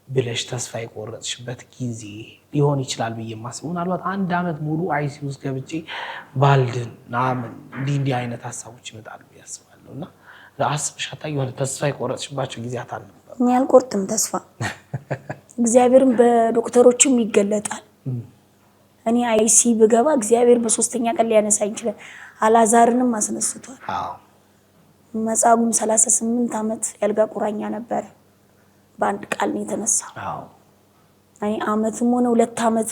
ብለሽ ተስፋ የቆረጥሽበት ጊዜ ሊሆን ይችላል ብዬ የማስበው። ምናልባት 1 ዓመት ሙሉ አይሲ ውስጥ ገብቼ ባልድን ናምን እንዲህ አይነት ሀሳቦች ይመጣሉ ብዬ አስባለሁ። እና አስበሽ አታውቂ የሆነ ተስፋ የቆረጥሽባቸው ጊዜያት አልነበሩ? እኔ አልቆርጥም ተስፋ። እግዚአብሔርም በዶክተሮችም ይገለጣል። እኔ አይሲ ብገባ እግዚአብሔር በ3ኛ ቀን ሊያነሳኝ ይችላል። አላዛርንም አስነስቷል። መጻጉዕም 38 ዓመት ያልጋ ቁራኛ ነበረ። በአንድ ቃል ነው የተነሳው። እኔ ዓመትም ሆነ 2 ዓመት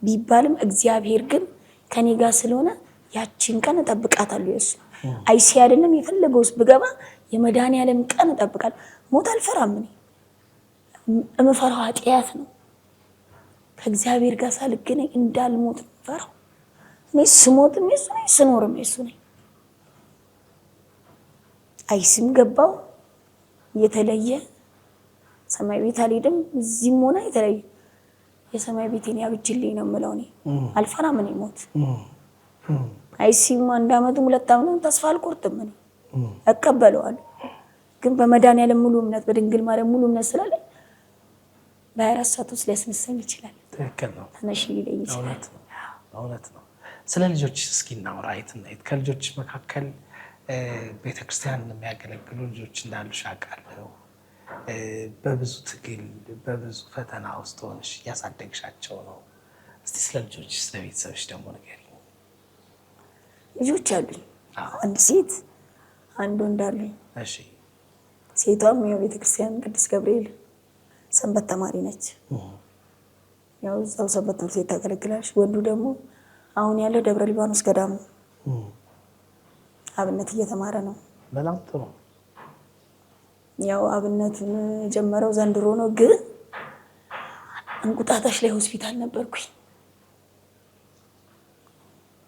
ቢባልም እግዚአብሔር ግን ከኔ ጋር ስለሆነ ያቺን ቀን እጠብቃታለሁ። የሱ አይሲ አይደለም የፈለገውስ ብገባ የመድኃኒዓለም ቀን እጠብቃለሁ። ሞት አልፈራም። እኔ እምፈራው ኃጢአት ነው። ከእግዚአብሔር ጋር ሳልገናኝ እንዳልሞት ፈራው። እኔ ስሞትም የሱ ነኝ ስኖርም የሱ ነኝ። አይሲም ገባው የተለየ ሰማይ ቤት አልሄድም። እዚህም ሆነ የተለየ የሰማይ ቤቴን ያብጅልኝ ነው የምለው። እኔ አልፈራም። እኔ ሞት አይሲም 1 ዓመትም 2 ዓመትም ተስፋ አልቆርጥም። እኔ እቀበለዋለሁ። ግን በመድኃኒዓለም ሙሉ እምነት በድንግል ማርያም ሙሉ እምነት ስላለኝ በ24 ሰዓት ውስጥ ሊያስነሳኝ ይችላል። ትክክል ነው። ተነሽ ሊለኝ ይችላል። እውነት ነው። ስለ ልጆች እስኪ እናውራ። ከልጆች መካከል ቤተክርስቲያን የሚያገለግሉ ልጆች እንዳሉሽ አውቃለሁ። በብዙ ትግል በብዙ ፈተና ውስጥ ሆነሽ እያሳደግሻቸው ነው። እስቲ ስለ ልጆች ስለ ቤተሰብሽ ደግሞ ንገሪኝ። ልጆች አሉኝ። አንድ ሴት አንድ ወንድ አሉኝ። እሺ። ሴቷም ያው ቤተክርስቲያን ቅዱስ ገብርኤል ሰንበት ተማሪ ነች። ያው እዛው ሰንበት ትምህርት ቤት ታገለግላለች። ወንዱ ደግሞ አሁን ያለው ደብረ ሊባኖስ ገዳም አብነት እየተማረ ነው። በጣም ጥሩ። ያው አብነቱን የጀመረው ዘንድሮ ነው። ግን እንቁጣጣሽ ላይ ሆስፒታል ነበርኩኝ።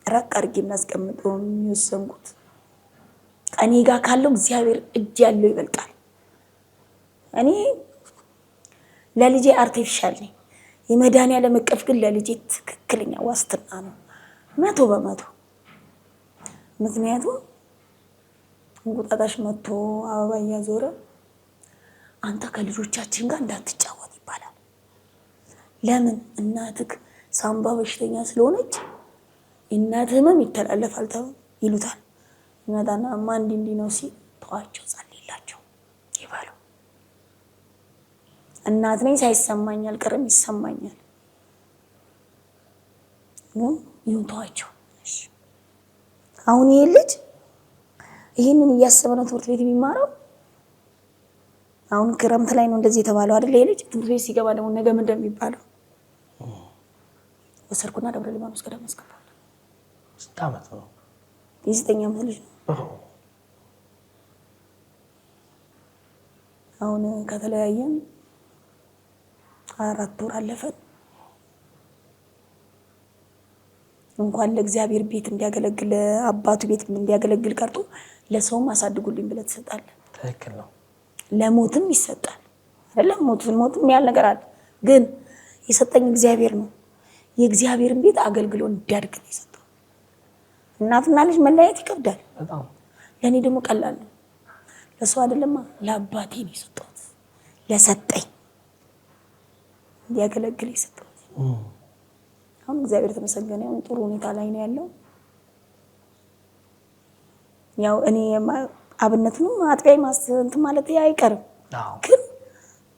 ራቅ አድርጌ እናስቀምጠው የሚወሰንኩት እኔ ጋር ካለው እግዚአብሔር እጅ ያለው ይበልጣል። እኔ ለልጄ አርቲፊሻል ነኝ። የመድኃኒዓለም እቅፍ ግን ለልጄ ትክክለኛ ዋስትና ነው 100%። ምክንያቱም እንቁጣጣሽ መጥቶ አበባ እያዞረ አንተ ከልጆቻችን ጋር እንዳትጫወት ይባላል። ለምን? እናትህ ሳምባ በሽተኛ ስለሆነች እናትህ ህመም ይተላለፋል ይሉታል። ይመጣና እማ እንዲህ ነው ሲል ተዋቸው፣ ጸልይላቸው ይባለው። እናት ነኝ ሳይሰማኝ አልቀርም፣ ይሰማኛል። ይሁን ተዋቸው። አሁን ይሄ ልጅ ይሄንን እያሰበ ነው ትምህርት ቤት የሚማረው። አሁን ክረምት ላይ ነው እንደዚህ የተባለው አይደል? ይሄ ልጅ ትምህርት ቤት ሲገባ ደግሞ ነገ ምን እንደሚባለው ወሰድኩና ደብረ ሊባኖስ ገዳም አስገባለሁ። ስንት ዓመት ነው? የ9 ዓመት ልጅ ነው። አሁን ከተለያየን 4 ወር አለፈን። እንኳን ለእግዚአብሔር ቤት እንዲያገለግል አባቱ ቤት እንዲያገለግል ቀርቶ ለሰውም አሳድጉልኝ ብለህ ትሰጣለህ። ትክክል ነው። ለሞትም ይሰጣል አይደለም? ሞትም ያለ ነገር አለ። ግን የሰጠኝ እግዚአብሔር ነው። የእግዚአብሔርን ቤት አገልግሎ እንዲያድግ ነው የሰጠው። እናትና ልጅ መለያየት ይከብዳል በጣም። ለኔ ደግሞ ቀላል ነው። ለሰው አይደለም ለአባቴ ነው የሰጠሁት። ለሰጠኝ እንዲያገለግል የሰጠሁት። አሁን እግዚአብሔር ተመሰገነ። አሁን ጥሩ ሁኔታ ላይ ነው ያለው። ያው እኔ አብነቱንም አጥቢያ ማስተንት ማለት አይቀርም። ግን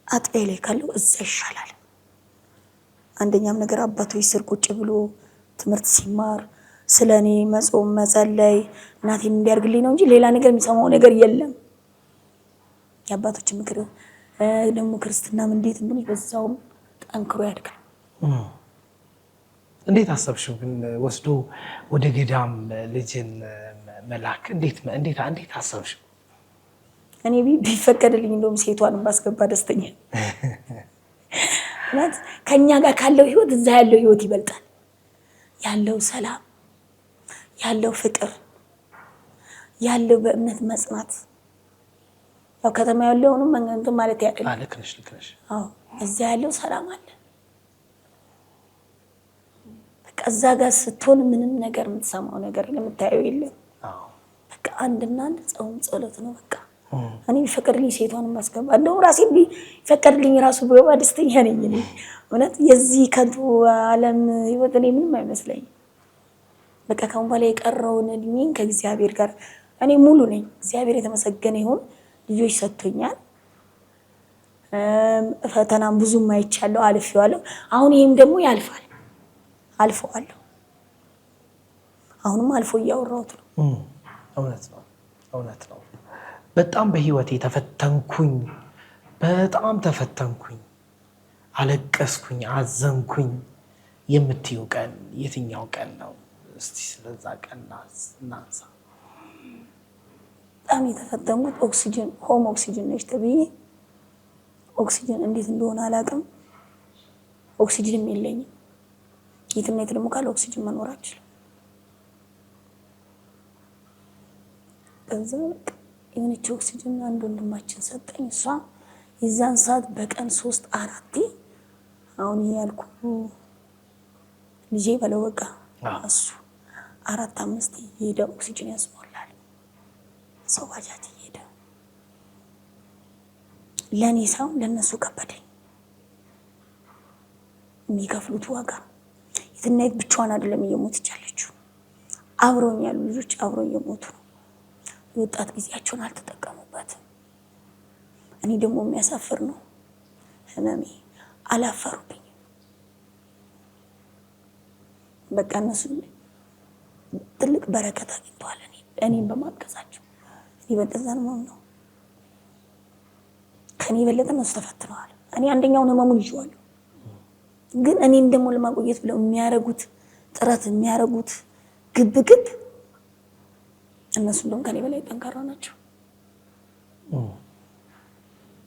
አጥቢያ ላይ ካለው እዛ ይሻላል። አንደኛም ነገር አባቶች ስር ቁጭ ብሎ ትምህርት ሲማር ስለኔ መጾም መጸለይ እናቴን እንዲያርግልኝ ነው እንጂ ሌላ ነገር የሚሰማው ነገር የለም። የአባቶች ምክር ደግሞ ክርስትናም እንዴት እንደሆነ በዛውም ጠንክሮ ያድጋል። እንዴት አሰብሽው ግን ወስዶ ወደ ገዳም ልጅን መላክ እንዴት አሰብሽው? እኔ ቢፈቀድልኝ እንደውም ሴቷን ባስገባ ደስተኛ። ማለት ከኛ ጋር ካለው ህይወት እዛ ያለው ህይወት ይበልጣል። ያለው ሰላም፣ ያለው ፍቅር፣ ያለው በእምነት መጽናት። ያው ከተማ ያለውንም መንገድ ማለት ያቀል ልክ ነሽ። አዎ እዛ ያለው ሰላም አለ። በቃ እዛ ጋር ስትሆን ምንም ነገር የምትሰማው ነገር የምታየው የለም። በቃ አንድና አንድ ጾም ጸሎት ነው። በቃ እኔ ቢፈቀድልኝ ሴቷን ማስገባ እንደው ራሴ ቢፈቀድልኝ ራሱ በባ ደስተኛ ነኝ። እኔ እውነት የዚህ ከንቱ ዓለም ህይወት እኔ ምንም አይመስለኝም። በቃ ካሁን በኋላ የቀረውን እድሜን ከእግዚአብሔር ጋር እኔ ሙሉ ነኝ። እግዚአብሔር የተመሰገነ ይሁን። ልጆች ሰጥቶኛል። ፈተናም ብዙም አይቻለሁ፣ አልፌዋለሁ። አሁን ይሄም ደግሞ ያልፋል። አልፈዋለሁ። አሁንም አልፎ እያወራሁት ነው። እውነት ነው። በጣም በህይወቴ ተፈተንኩኝ፣ በጣም ተፈተንኩኝ፣ አለቀስኩኝ፣ አዘንኩኝ የምትዩ ቀን የትኛው ቀን ነው? እስቲ ስለዛ ቀን እናንሳ። በጣም የተፈተንኩት ሆም ኦክሲጅን ነች ተብዬ ኦክሲጅን እንዴት እንደሆነ አላውቅም። ኦክሲጅንም የለኝም። የትም የት ደግሞ ካለ ኦክሲጅን መኖር አልችልም። ከዛ የሆነች ኦክሲጅን አንድ ወንድማችን ሰጠኝ። እሷ የዛን ሰዓት በቀን 3-4 አሁን ያልኩ ልጄ በለው በቃ እሱ 4-5 እየሄደ ኦክሲጅን ያስሞላል። ሰው ባጃጅ እየሄደ ለኔ ሳይሆን ለነሱ ከበደኝ። የሚከፍሉት ዋጋ የትናየት ብቻዋን አይደለም እየሞተች ያለችው፣ አብረውኝ ያሉ ልጆች አብረው እየሞቱ ነው። የወጣት ጊዜያቸውን አልተጠቀሙበትም። እኔ ደግሞ የሚያሳፍር ነው ህመሜ፣ አላፈሩብኝም። በቃ እነሱ ትልቅ በረከት አግኝተዋል እኔም በማገዛቸው። እኔ በእንደዛ ነው ከኔ የበለጠ እነሱ ተፈትነዋል። እኔ አንደኛውን ህመሙን ይዤዋለሁ፣ ግን እኔን ደግሞ ለማቆየት ብለው የሚያረጉት ጥረት የሚያረጉት ግብግብ እነሱ እንደውም ከኔ በላይ ጠንካራ ናቸው።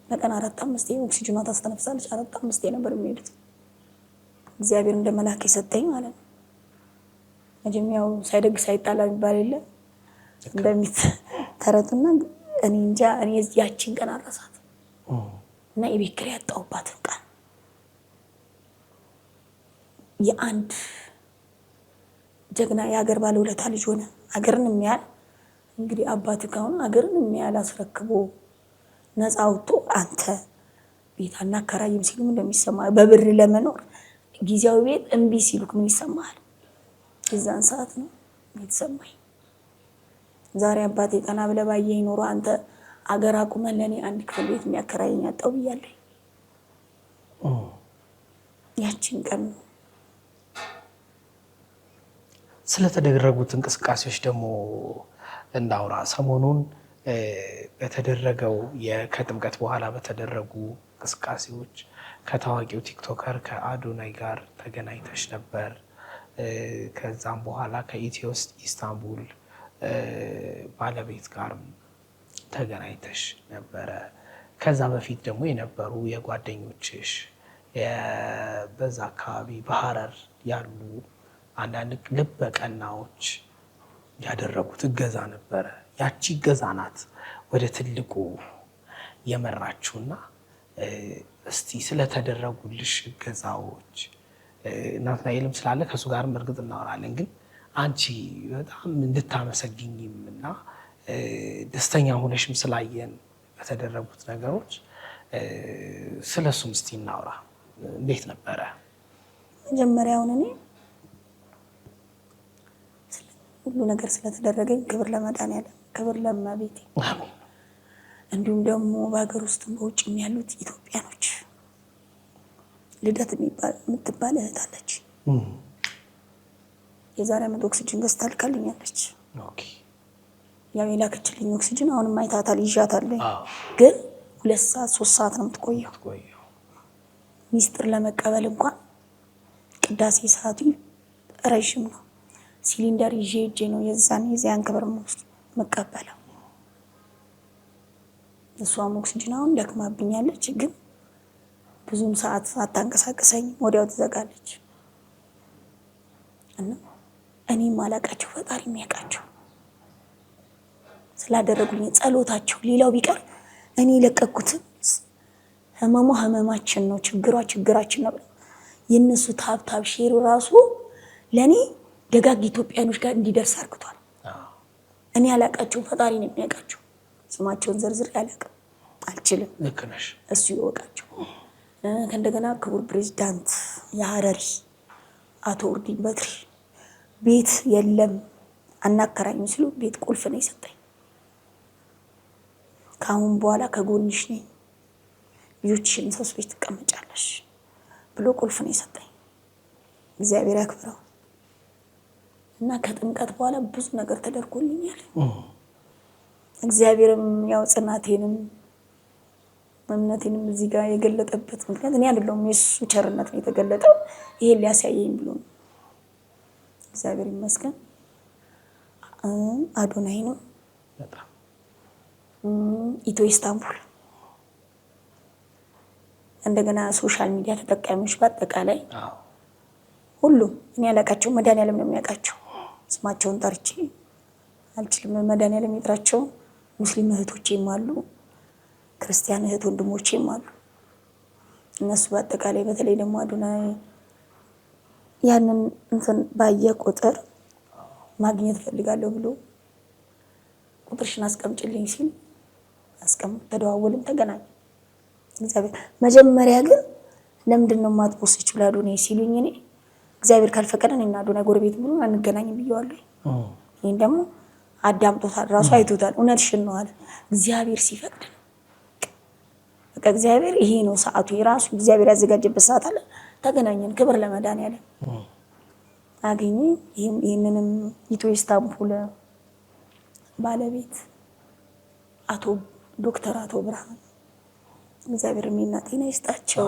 በቀን 4-5 ኦክሲጅኗ ታስተነፍሳለች። 4-5 ነበር የሚሄዱት። እግዚአብሔር እንደ መልአክ የሰጠኝ ማለት ነው። መጀመሪያው ሳይደግ ሳይጣላ የሚባል የለ እንደሚት ተረቱና እኔ እንጃ እኔ ያቺን ቀን አረሳት እና የቤት ኪራይ ያጣሁባትን ቀን የአንድ ጀግና የሀገር ባለውለታ ልጅ ሆነ ሀገርን የሚያል እንግዲህ አባት ከሆነ ሀገርን የሚያል አስረክቦ ነፃ አውጥቶ አንተ ቤት አናከራይም ሲሉ እንደሚሰማ በብር ለመኖር ጊዜያዊ ቤት እምቢ ሲሉክ ምን ይሰማሃል? የዛን ሰዓት ነው የተሰማኝ። ዛሬ አባቴ ቀና ብለህ ባየኝ ኖሮ አንተ አገር አቁመን ለኔ አንድ ክፍል ቤት የሚያከራየኝ አጣው ብያለሁ። ያቺን ቀን ስለተደረጉት እንቅስቃሴዎች ደግሞ እንዳውራ። ሰሞኑን በተደረገው ከጥምቀት በኋላ በተደረጉ እንቅስቃሴዎች ከታዋቂው ቲክቶከር ከአዶናይ ጋር ተገናኝተሽ ነበር። ከዛም በኋላ ከኢትዮ ኢስታንቡል ባለቤት ጋር ተገናኝተሽ ነበረ። ከዛ በፊት ደግሞ የነበሩ የጓደኞችሽ በዛ አካባቢ በሐረር ያሉ አንዳንድ ልበ ቀናዎች ያደረጉት እገዛ ነበረ። ያቺ እገዛ ናት ወደ ትልቁ የመራችሁና እስቲ ስለተደረጉልሽ እገዛዎች ናትናኤልም ስላለ ከሱ ጋርም እርግጥ እናወራለን። ግን አንቺ በጣም እንድታመሰግኝም እና ደስተኛ ሆነሽም ስላየን በተደረጉት ነገሮች ስለሱም እስቲ እናውራ። እንዴት ነበረ? መጀመሪያውን እኔ ሁሉ ነገር ስለተደረገኝ ክብር ለመድኃኒዓለም፣ ክብር ለእመቤቴ፣ እንዲሁም ደግሞ በሀገር ውስጥም በውጭም ያሉት ኢትዮጵያኖች። ልደት የምትባል እህት አለች። የዛሬ ዓመት ኦክሲጅን ገዝታ ልካልኛለች። ያው የላከችልኝ ኦክሲጅን አሁንም አይታታል፣ ይዣታለሁ። ግን 2-3 ሰዓት ነው የምትቆየው። ሚስጥር ለመቀበል እንኳን ቅዳሴ ሰዓቱ ረዥም ነው። ሲሊንደር ይዤ እጄ ነው የዚያን ክብር መቀበለው። እሷም ኦክሲጅን አሁን ደክማብኛለች፣ ግን ብዙም ሰዓት አታንቀሳቅሰኝ፣ ወዲያው ትዘጋለች። እና እኔም አላቃቸው ፈጣሪ የሚያውቃቸው ስላደረጉልኝ ጸሎታቸው። ሌላው ቢቀር እኔ ለቀኩትን ህመሙ ህመማችን ነው፣ ችግሯ ችግራችን ነው። የነሱ ታብታብ ሼሩ ራሱ ለኔ ደጋግ ኢትዮጵያኖች ጋር እንዲደርስ አርግቷል። እኔ አላቃቸው ፈጣሪ ነው የሚያውቃቸው። ስማቸውን ዝርዝር ያላቀም አልችልም። ልክ ነሽ። እሱ ይወቃቸው። ከእንደገና ክቡር ፕሬዝዳንት የሐረሪ አቶ ኡርዲን በትሪ ቤት የለም አናከራኝ ሲሉ ቤት ቁልፍ ነው የሰጠኝ። ከአሁን በኋላ ከጎንሽ ነኝ፣ ልጆችሽን ሰብስበሽ ትቀመጫለሽ ብሎ ቁልፍ ነው የሰጠኝ። እግዚአብሔር ያክብረው። እና ከጥምቀት በኋላ ብዙ ነገር ተደርጎልኛል። እግዚአብሔርም ያው ጽናቴንም እምነቴንም እዚህ ጋር የገለጠበት ምክንያት እኔ አይደለሁም፣ የእሱ ቸርነት ነው የተገለጠው። ይሄን ሊያሳየኝ ብሎ ነው። እግዚአብሔር ይመስገን። አዶናይ ነው፣ ኢትዮ ኢስታንቡል፣ እንደገና ሶሻል ሚዲያ ተጠቃሚዎች በአጠቃላይ ሁሉም እኔ ያላቃቸው መድኃኒዓለም ነው የሚያውቃቸው። ስማቸውን ጠርቼ አልችልም። መድኃኒዓለም ይጥራቸው። ሙስሊም እህቶቼም አሉ፣ ክርስቲያን እህት ወንድሞቼም አሉ። እነሱ በአጠቃላይ በተለይ ደግሞ አዶናይ ያንን እንትን ባየ ቁጥር ማግኘት ፈልጋለሁ ብሎ ቁጥርሽን አስቀምጭልኝ ሲል ተደዋወልን፣ ተገናኘን። እግዚአብሔር መጀመሪያ ግን ለምንድን ነው የማትፖስችው ለአዶናይ ሲሉኝ እኔ እግዚአብሔር ካልፈቀደ እኔና አዶናይ ጎረቤት ብሎ አንገናኝም ብየዋለሁ። ይሄን ደግሞ አዳምጦታል፣ ራሱ አይቶታል። እውነትሽን ነው አለ። እግዚአብሔር ሲፈቅድ ነው። በቃ እግዚአብሔር ይሄ ነው ሰዓቱ፣ የራሱ እግዚአብሔር ያዘጋጀበት ሰዓት አለ። ተገናኘን። ክብር ለመድኃኒዓለም። አገኘ። ይሄንንም ኢትዮ ኢስታንቡል ባለቤት ዶክተር አቶ ብርሃን እግዚአብሔር የሚና ጤና ይስጣቸው።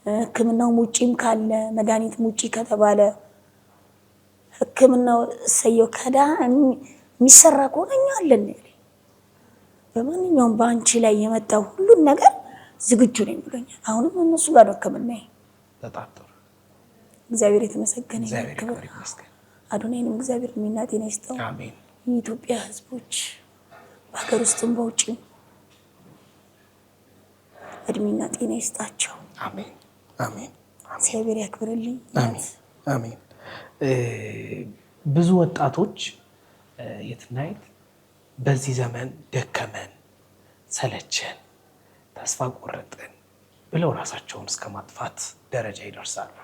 ሕክምናው ውጪም ካለ መድኃኒትም ውጪ ከተባለ ሕክምናው ሰየው ከዳ የሚሰራ ከሆነ እኛ አለን። በማንኛውም በአንቺ ላይ የመጣው ሁሉን ነገር ዝግጁ ነኝ ብሎኛል። አሁንም እነሱ ጋር ነው ሕክምናዬ። እግዚአብሔር የተመሰገነ ይሁን። አዶናይንም እግዚአብሔር የሚና ጤና ይስጠው። የኢትዮጵያ ሕዝቦች በሀገር ውስጥም በውጭም እድሜና ጤና ይስጣቸው። አሜን አሜን። እግዚአብሔር ያክብርልኝ። አሜን። ብዙ ወጣቶች የትናየት በዚህ ዘመን ደከመን፣ ሰለቸን፣ ተስፋ ቆረጥን ብለው ራሳቸውን እስከ ማጥፋት ደረጃ ይደርሳሉ።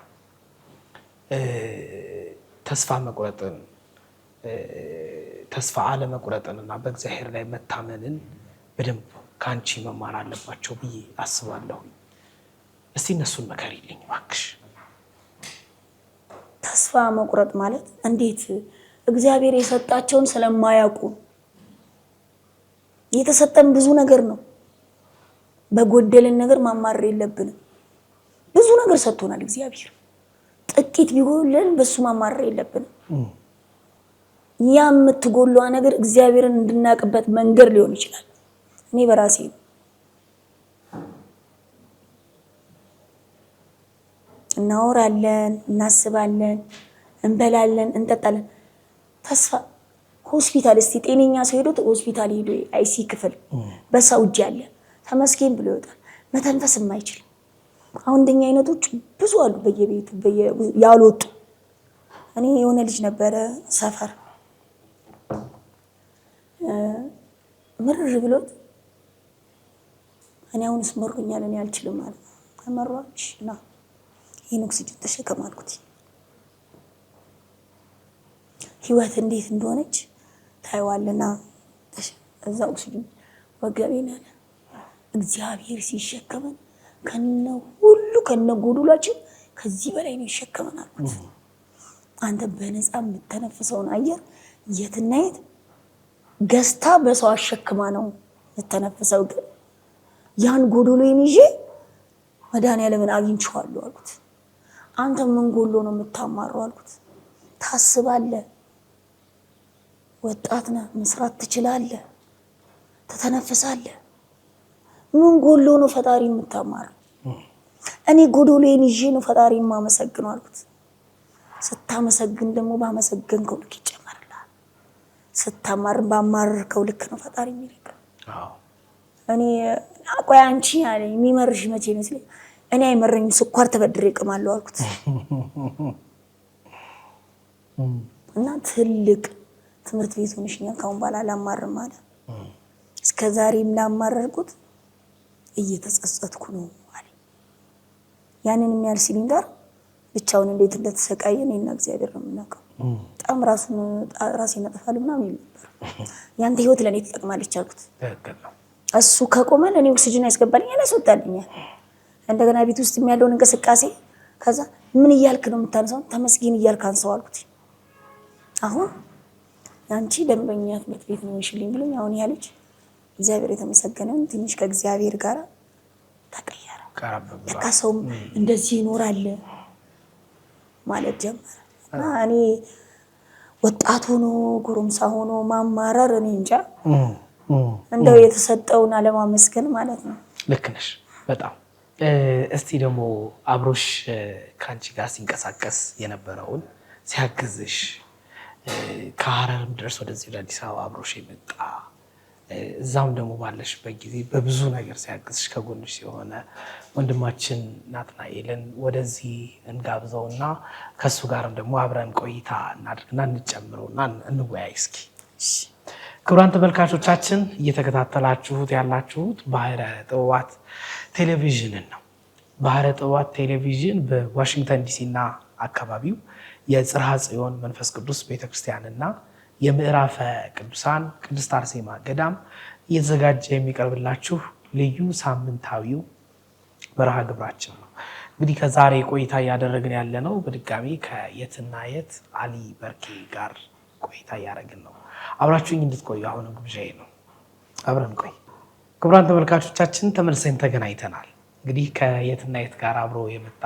ተስፋ መቁረጥን ተስፋ አለመቁረጥን እና በእግዚአብሔር ላይ መታመንን በደንብ ከአንቺ መማር አለባቸው ብዬ አስባለሁ። እስቲ እነሱን መከሪልኝ እባክሽ። ተስፋ መቁረጥ ማለት እንዴት እግዚአብሔር የሰጣቸውን ስለማያውቁ የተሰጠን ብዙ ነገር ነው። በጎደልን ነገር ማማረር የለብንም። ብዙ ነገር ሰጥቶናል እግዚአብሔር። ጥቂት ቢጎለን በሱ ማማረር የለብንም። ያ የምትጎለዋ ነገር እግዚአብሔርን እንድናቅበት መንገድ ሊሆን ይችላል። እኔ በራሴ እናወራለን፣ እናስባለን፣ እንበላለን፣ እንጠጣለን። ተስፋ ሆስፒታል እስቲ ጤነኛ ሰው ሄዶ ሆስፒታል ሄዶ አይሲ ክፍል በሰው እጅ ያለ ተመስገን ብሎ ይወጣል። መተንፈስ የማይችል አሁን እንደኛ አይነቶች ብዙ አሉ በየቤቱ ያልወጡ። እኔ የሆነ ልጅ ነበረ ሰፈር ምርር ብሎት እኔ አሁንስ መሮኛል እኔ አልችልም ማለት ነው። ተመሯች እና ይሄን ኦክሲጅን ተሸከም አልኩት። ህይወት እንዴት እንደሆነች ታይዋልና እዛ ኦክሲጅን ወገቤን አለ እግዚአብሔር ሲሸከመን ከነ ጎዶላችን ከዚህ በላይ ነው ይሸከመን አልኩት። አንተ በነፃ የምተነፍሰውን አየር የትና የት ገዝታ በሰው አሸክማ ነው የምተነፍሰው። ግን ያን ጎዶሎዬን ይዤ መድኃኒዓለምን አግኝቼዋለሁ አልኩት። አንተ ምን ጎሎ ነው የምታማረው አልኩት። ታስባለህ፣ ወጣት ነህ፣ መስራት ትችላለህ፣ ትተነፍሳለህ። ምን ጎሎ ነው ፈጣሪ የምታማረው? እኔ ጎዶሎዬን ይዤ ነው ፈጣሪ የማመሰግነው አልኩት። ስታመሰግን ደግሞ ባመሰገንከው ልክ ይጨመርልሃል። ስታማር ባማረርከው ልክ ነው ፈጣሪ የሚልክ። እኔ ቆይ አንቺ አለኝ የሚመርሽ መቼ ይመስለኝ? እኔ አይመረኝም፣ ስኳር ተበድሬ እቅማለሁ አልኩት። እና ትልቅ ትምህርት ቤት ሆነሽኛል፣ ካሁን በኋላ አላማርም አለ። እስከዛሬም ላማረርኩት እየተጸጸትኩ ነው አለ። ያንን የሚያል ሲሊንደር ብቻውን እንዴት እንደተሰቃየ እኔና እግዚአብሔር ነው የምናውቀው። በጣም ራሴን አጠፋለሁ ምናምን ይል ነበር። ያንተ ህይወት ለእኔ ትጠቅማለች አልኩት። እሱ ከቆመ ለእኔ ኦክሲጅን ያስገባልኛል፣ ያስወጣልኛል። እንደገና ቤት ውስጥ ያለውን እንቅስቃሴ ከዛ ምን እያልክ ነው የምታነሳው? ተመስገን እያልክ አንሳው አልኩት። አሁን አንቺ ደንበኛ ትምህርት ቤት ነው ይሽልኝ ብሎኝ አሁን ያለች እግዚአብሔር የተመሰገነውን ትንሽ ከእግዚአብሔር ጋር ተቀየረ። ለካ ሰውም እንደዚህ ይኖራል ማለት ጀመረ። እና እኔ ወጣት ሆኖ ጎረምሳ ሆኖ ማማረር እኔ እንጃ እንደው የተሰጠውን አለማመስገን ማለት ነው። ልክ ነሽ በጣም። እስቲ ደግሞ አብሮሽ ከአንቺ ጋር ሲንቀሳቀስ የነበረውን ሲያግዝሽ ከሀረርም ድረስ ወደዚህ ወደ አዲስ አበባ አብሮሽ የመጣ እዛም ደግሞ ባለሽበት ጊዜ በብዙ ነገር ሲያግዝሽ ከጎንሽ የሆነ ወንድማችን ናትናኤልን ወደዚህ እንጋብዘውና ከእሱ ጋርም ደግሞ አብረን ቆይታ እናድርግና እንጨምረውና እንወያይ እስኪ። ክቡራን ተመልካቾቻችን እየተከታተላችሁት ያላችሁት ባህረ ጥበባት ቴሌቪዥንን ነው። ባህረ ጥበባት ቴሌቪዥን በዋሽንግተን ዲሲና አካባቢው የጽርሐ ጽዮን መንፈስ ቅዱስ ቤተክርስቲያንና የምዕራፈ ቅዱሳን ቅድስት አርሴማ ገዳም እየተዘጋጀ የሚቀርብላችሁ ልዩ ሳምንታዊው መርሃ ግብራችን ነው። እንግዲህ ከዛሬ ቆይታ እያደረግን ያለ ነው በድጋሚ ከየትና የት አሊ በርኬ ጋር ቆይታ እያደረግን ነው። አብራችሁኝ እንድትቆዩ አሁንም ግብዣዬ ነው። አብረን ቆይ። ክቡራን ተመልካቾቻችን ተመልሰን ተገናኝተናል። እንግዲህ ከየትና የት ጋር አብሮ የመጣ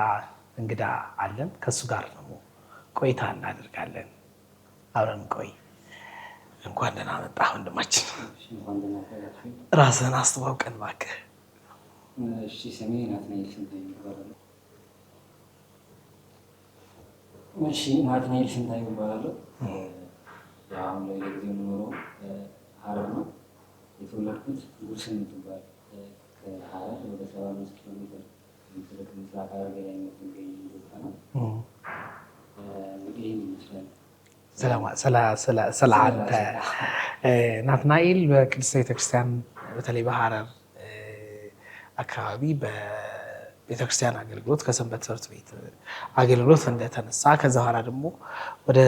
እንግዳ አለን። ከእሱ ጋር ደግሞ ቆይታ እናደርጋለን። አብረን ቆይ። እንኳን ደህና መጣህ ወንድማችን። ራስህን አስተዋውቀን እባክህ። እሺ፣ ስሜ ናትናኤል ስንታየው ይባላል። አሁን ላይ ለጊዜው የምኖረው ሀረር ነው። የተወለድኩት ጉርስን የምትባል ከሀረር ወደ 75 ኪሎ ሜትር ምስራቅ ሐረርጌ ላይ የምትገኝ ቦታ ነው። እንግዲህ ይህን ይመስላል። ስለ አንተ ናትናኤል በቅድስት ቤተክርስቲያን በተለይ በሀረር አካባቢ በቤተክርስቲያን አገልግሎት ከሰንበት ትምህርት ቤት አገልግሎት እንደተነሳ ከዛ በኋላ ደግሞ ወደ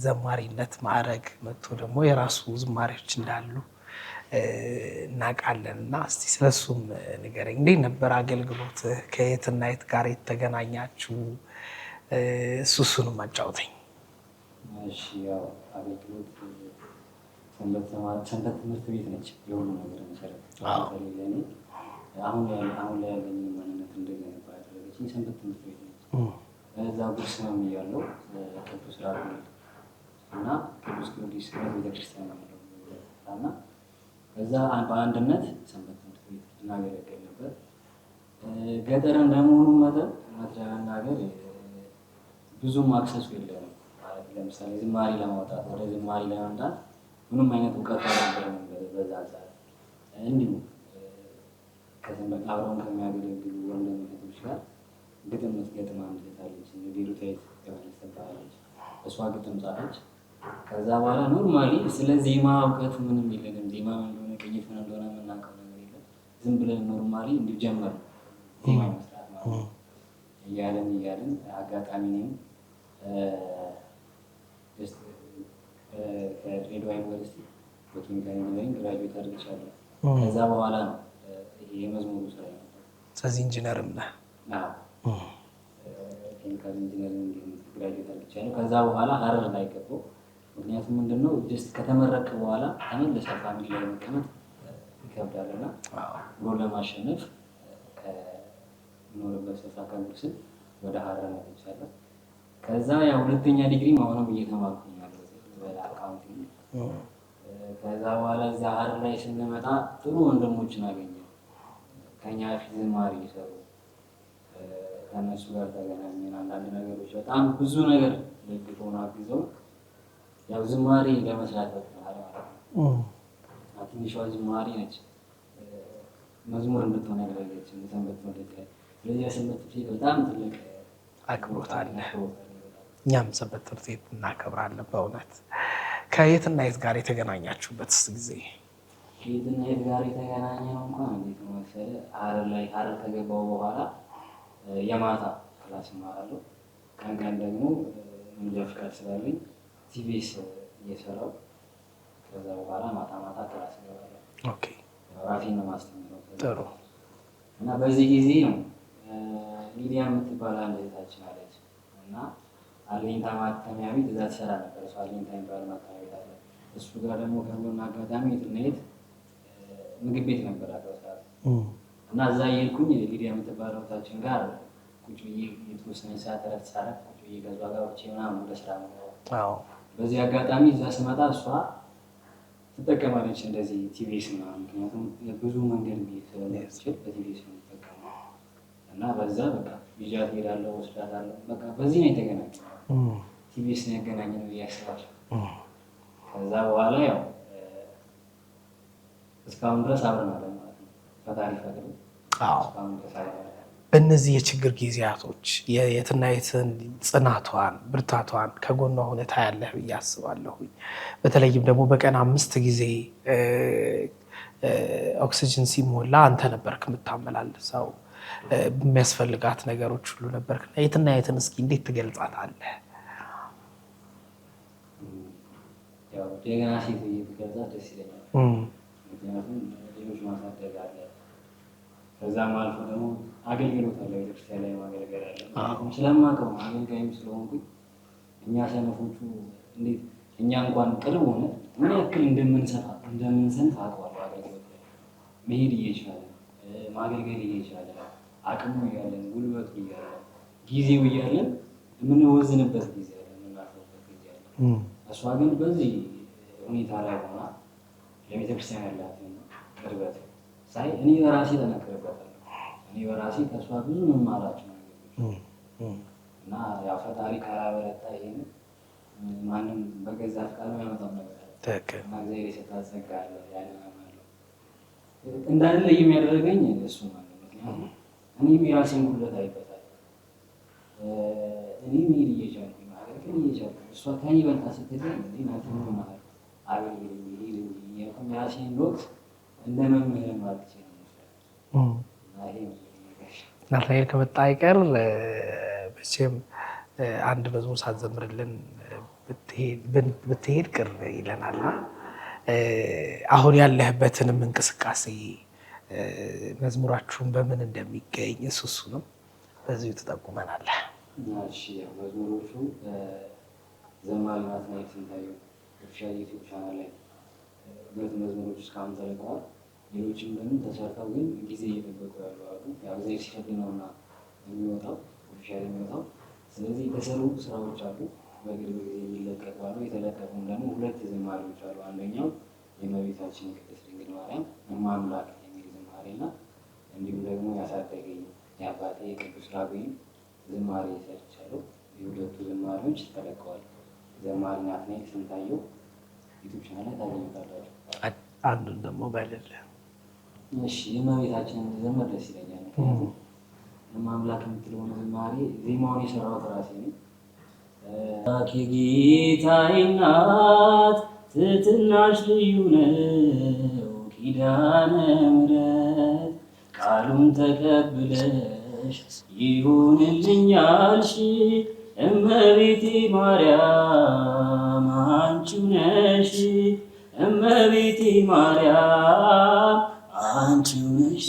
ዘማሪነት ማዕረግ መጥቶ ደግሞ የራሱ ዝማሬዎች እንዳሉ እናውቃለን እና እስቲ ስለሱም ንገረኝ። እንዴት ነበር አገልግሎት? ከየትና የት ጋር የተገናኛችሁ? እሱንም አጫውተኝ። እሺ፣ ያው አገልግሎት ሰንበት ትምህርት ቤት ነች የሁሉ ነገር መሰረት። ለእኔ አሁን ላይ ያለኝ ማንነት እንደገነባ ያደረገችኝ ሰንበት ትምህርት ቤት ነች። እዛ ጉርስም እያለሁ ቅዱስ ራጉኤል እና ቅዱስ ጊዮርጊስ ቤተክርስቲያን ነው እና እዛ በአንድነት ሰንበት ትምህርት ቤት እናገለግል ነበር። ገጠር እንደመሆኑ መጠን እውነት ለመናገር ብዙም አክሰሱ የለንም። ለምሳሌ ዝማሬ ለማውጣት ወደ ዝማሬ ለመምጣት ምንም አይነት እውቀት አልነበረንም በዛ ሰዓት። እንዲሁ ከሰንበት አብረውን ከሚያገለግሉ ወንድም እህቶች ጋር ግጥም ምትገጥም አንድ እህት አለች፣ ቤሩታዊት ዮሐንስ ትባላለች። እሷ ግጥም ጻፈች። ከዛ በኋላ ኖርማሊ ስለ ዜማ እውቀት ምንም የለንም። ዜማ ምን እንደሆነ ቅኝት ምን እንደሆነ የምናውቀው ነገር የለም። ዝም ብለን ኖርማሊ እንዲጀመር ዜማ መስራት ማለት ነው። እያለን አጋጣሚ ነኝ ከድሬዳዋ ዩኒቨርሲቲ በኬሚካል ኢንጂነሪንግ ግራጁዌት አድርጌያለሁ። ከዛ በኋላ ነው የመዝሙሩ ስራ ነበር። ስለዚህ ኢንጂነርም ነህ? ኬሚካል ኢንጂነሪንግ ግራጁዌት አድርጌያለሁ። ከዛ በኋላ ሀረር ላይ ገባሁ። ምክንያቱም ምንድነው ጀስት ከተመረቅ በኋላ ተመልሰ ፋሚሊ ላይ መቀመጥ ይከብዳልና ጎል ለማሸነፍ ከኖርበት ስፍራ ከጉርስን ወደ ሀረር መጥቻለሁ። ከዛ ያው ሁለተኛ ዲግሪ አሁንም እየተማርኩኝ ያለው በአካውንቲንግ። ከዛ በኋላ እዛ ሀረር ላይ ስንመጣ ጥሩ ወንድሞችን አገኘን ከኛ ፊት ዝማሬ ይሰሩ። ከነሱ ጋር ተገናኘን። አንዳንድ ነገሮች በጣም ብዙ ነገር ደግፎን አግዘው ያው ዝማሬ ለመስራት በቃል ማለት ነው። ትንሿ ዝማሬ ነች መዝሙር እንድትሆን ያደረገችን ሰንበት ትምህርት ላይ። ስለዚህ ሰንበት ትምህርት በጣም ትልቅ አክብሮት አለ። እኛም ሰንበት ትምህርት ቤት እናከብራለን በእውነት። ከየትና የት ጋር የተገናኛችሁበት ጊዜ? ከየትና የት ጋር የተገናኘነው እንኳን እንዴት ነው መሰለህ፣ ሀረር ከገባሁ በኋላ የማታ ክላስ እማራለሁ። ቀን ደግሞ መንጃ ፍቃድ ስላለኝ ቲቪኤስ እየሰራሁ ከዛ በኋላ ማታ ክላስ እገባለሁ። ኦኬ፣ ራሴን ነው የማስተምረው። ጥሩ። እና በዚህ ጊዜ ነው ሊዲያ የምትባል አንድ እህታችን አለች እና አለኝታ ማተሚያ ቤት እዛ ትሰራ ነበር። እሷ አለኝታ የሚባል ማተሚያ ቤት አለ። እሱ ጋር ደግሞ ከጎን አጋጣሚ የትና የት ምግብ ቤት ነበር ሰዓት እና እዛ እየሄድኩኝ ሊዲያ የምትባለው እህታችን ጋር ቁጭ ብዬ የተወሰነ ሰዓት እረፍት ሳረግ ቁጭ ብዬ ከእሷ ጋር ወጥቼ ምናምን ወደ ስራ ነው። በዚህ አጋጣሚ እዛ ስመጣ እሷ ትጠቀማለች እንደዚህ ቲቪኤስ ምናምን፣ ምክንያቱም ብዙ መንገድ ስለሚችል በቲቪኤስ ነው የምትጠቀመው እና በዛ በቃ ይዣት እሄዳለሁ፣ ወስዳታለሁ። በቃ በዚህ ነው የተገናኘነው። ቲቪስ ነው ያገናኘን ብዬ አስባለሁ። ከዛ በኋላ ያው እስካሁን ድረስ አብረን አለን ማለት ነው። ፈጣሪ ፈቅዶ እስካሁን ድረስ አብረን አለን። በእነዚህ የችግር ጊዜያቶች የትናየትን ጽናቷን ብርታቷን ከጎኗ ሁኔታ ያለህ ብዬ አስባለሁ። በተለይም ደግሞ በቀን 5 ጊዜ ኦክሲጅን ሲሞላ አንተ ነበርክ የምታመላልሰው። የሚያስፈልጋት ነገሮች ሁሉ ነበርክና የትናየትን እስኪ እንዴት ትገልጻታለህ? ያው ጀግና ሴት ብትገልጻት ደስ ይለኛል። ምክንያቱም ሌሎች ማሳደግ አለ፣ ከዛም አልፎ ደግሞ አገልግሎት አለ፣ ቤተክርስቲያን ላይ ማገልገል አለ። ምክንያቱም ስለማውቀው አገልጋይም ስለሆንኩኝ እኛ ሰነፎቹ እንዴት እኛ እንኳን ቅርብ ሆነ ምን ያክል እንደምንሰንፍ አውቀዋለሁ። አገልግሎት ላይ መሄድ እየቻለ ማገልገል እየቻለ አቅሙ እያለን ጉልበቱ እያለን ጊዜው እያለን የምንወዝንበት ጊዜ አለ፣ የምናርፍበት ጊዜ አለ። እሷ ግን በዚህ ሁኔታ ላይ ሆና ለቤተክርስቲያን ያላትን ቅርበት ሳይ እኔ በራሴ ተነክርበታለሁ። እኔ በራሴ ከእሷ ብዙ መማራቸው ነገሮች እና ያው ፈጣሪ ካላበረታ ይሄን ማንም በገዛ ፍቃዱ ያመጣው ነገር አለ እና እግዚአብሔር የሰጣት ጸጋ አለ። ያንን አምናለሁ። እንዳለ የሚያደርገኝ እሱ ማለት ነው። ምክንያቱም እኔ የራሴን ጉልበት አይበታል። እኔ መሄድ እየቻልኩኝ ማገልገል እየቻልኩኝ እሷ ከኔ በልጣ ስትገኝ ናት ማለት አገልግል እያልኩኝ የራሴን ወቅት እንደ መምህር ማለት ይችላል። ናትናኤል ከመጣ አይቀር መቼም አንድ መዝሙር ሳትዘምርልን ብትሄድ ቅር ይለናል። አሁን ያለህበትንም እንቅስቃሴ መዝሙራችሁን በምን እንደሚገኝ እሱንም በዚሁ ትጠቁመናለህ። እሺ፣ መዝሙሮቹ ዘማሪ ናትናኤል ስንታየው ኦፊሻል ዩቲዩብ ቻናል ላይ 2 መዝሙሮች እስካሁን ተለቀዋል። ሌሎችም ደግሞ ተሰርተው ግን ጊዜ እየጠበቁ ያሉ አሉ። ያው ጊዜ ሲፈቅድ ነውና የሚወጣው ኦፊሻል የሚወጣው። ስለዚህ የተሰሩ ስራዎች አሉ፣ በቅርብ ጊዜ የሚለቀቁ አሉ። የተለቀቁም ደግሞ 2 ዝማሬዎች አሉ። አንደኛው የእመቤታችን ቅድስት ድንግል ማርያም እማምላክ የሚል ዝማሬና እንዲሁም ደግሞ ያሳደገኝ የአባቴ የቅዱስ ራጉኤል ዝማሬ ሰርቻለሁ። የ2ቱ ዝማሬዎች ተለቀዋል። ዘማሪ ናትናኤል ስንታየው ዩቲዩብ ቻናል ላይ ታገኙታላችሁ። አንዱን ደግሞ በልል። እሺ፣ የእመቤታችንን ዘመር ደስ ይለኛል። ምክንያቱም እማምላክ የምትለውን ዝማሬ ዜማውን የሰራሁት ራሴ ነኝ። የጌታዬ እናት ትሕትናሽ ልዩ ነው ኪዳነ ምሕረት ቃሉን ተቀብለሽ ይሁንልኝ አልሽ እመቤቴ ማርያም አንቺው ነሽ እመቤቴ ማርያም አንቺው ነሽ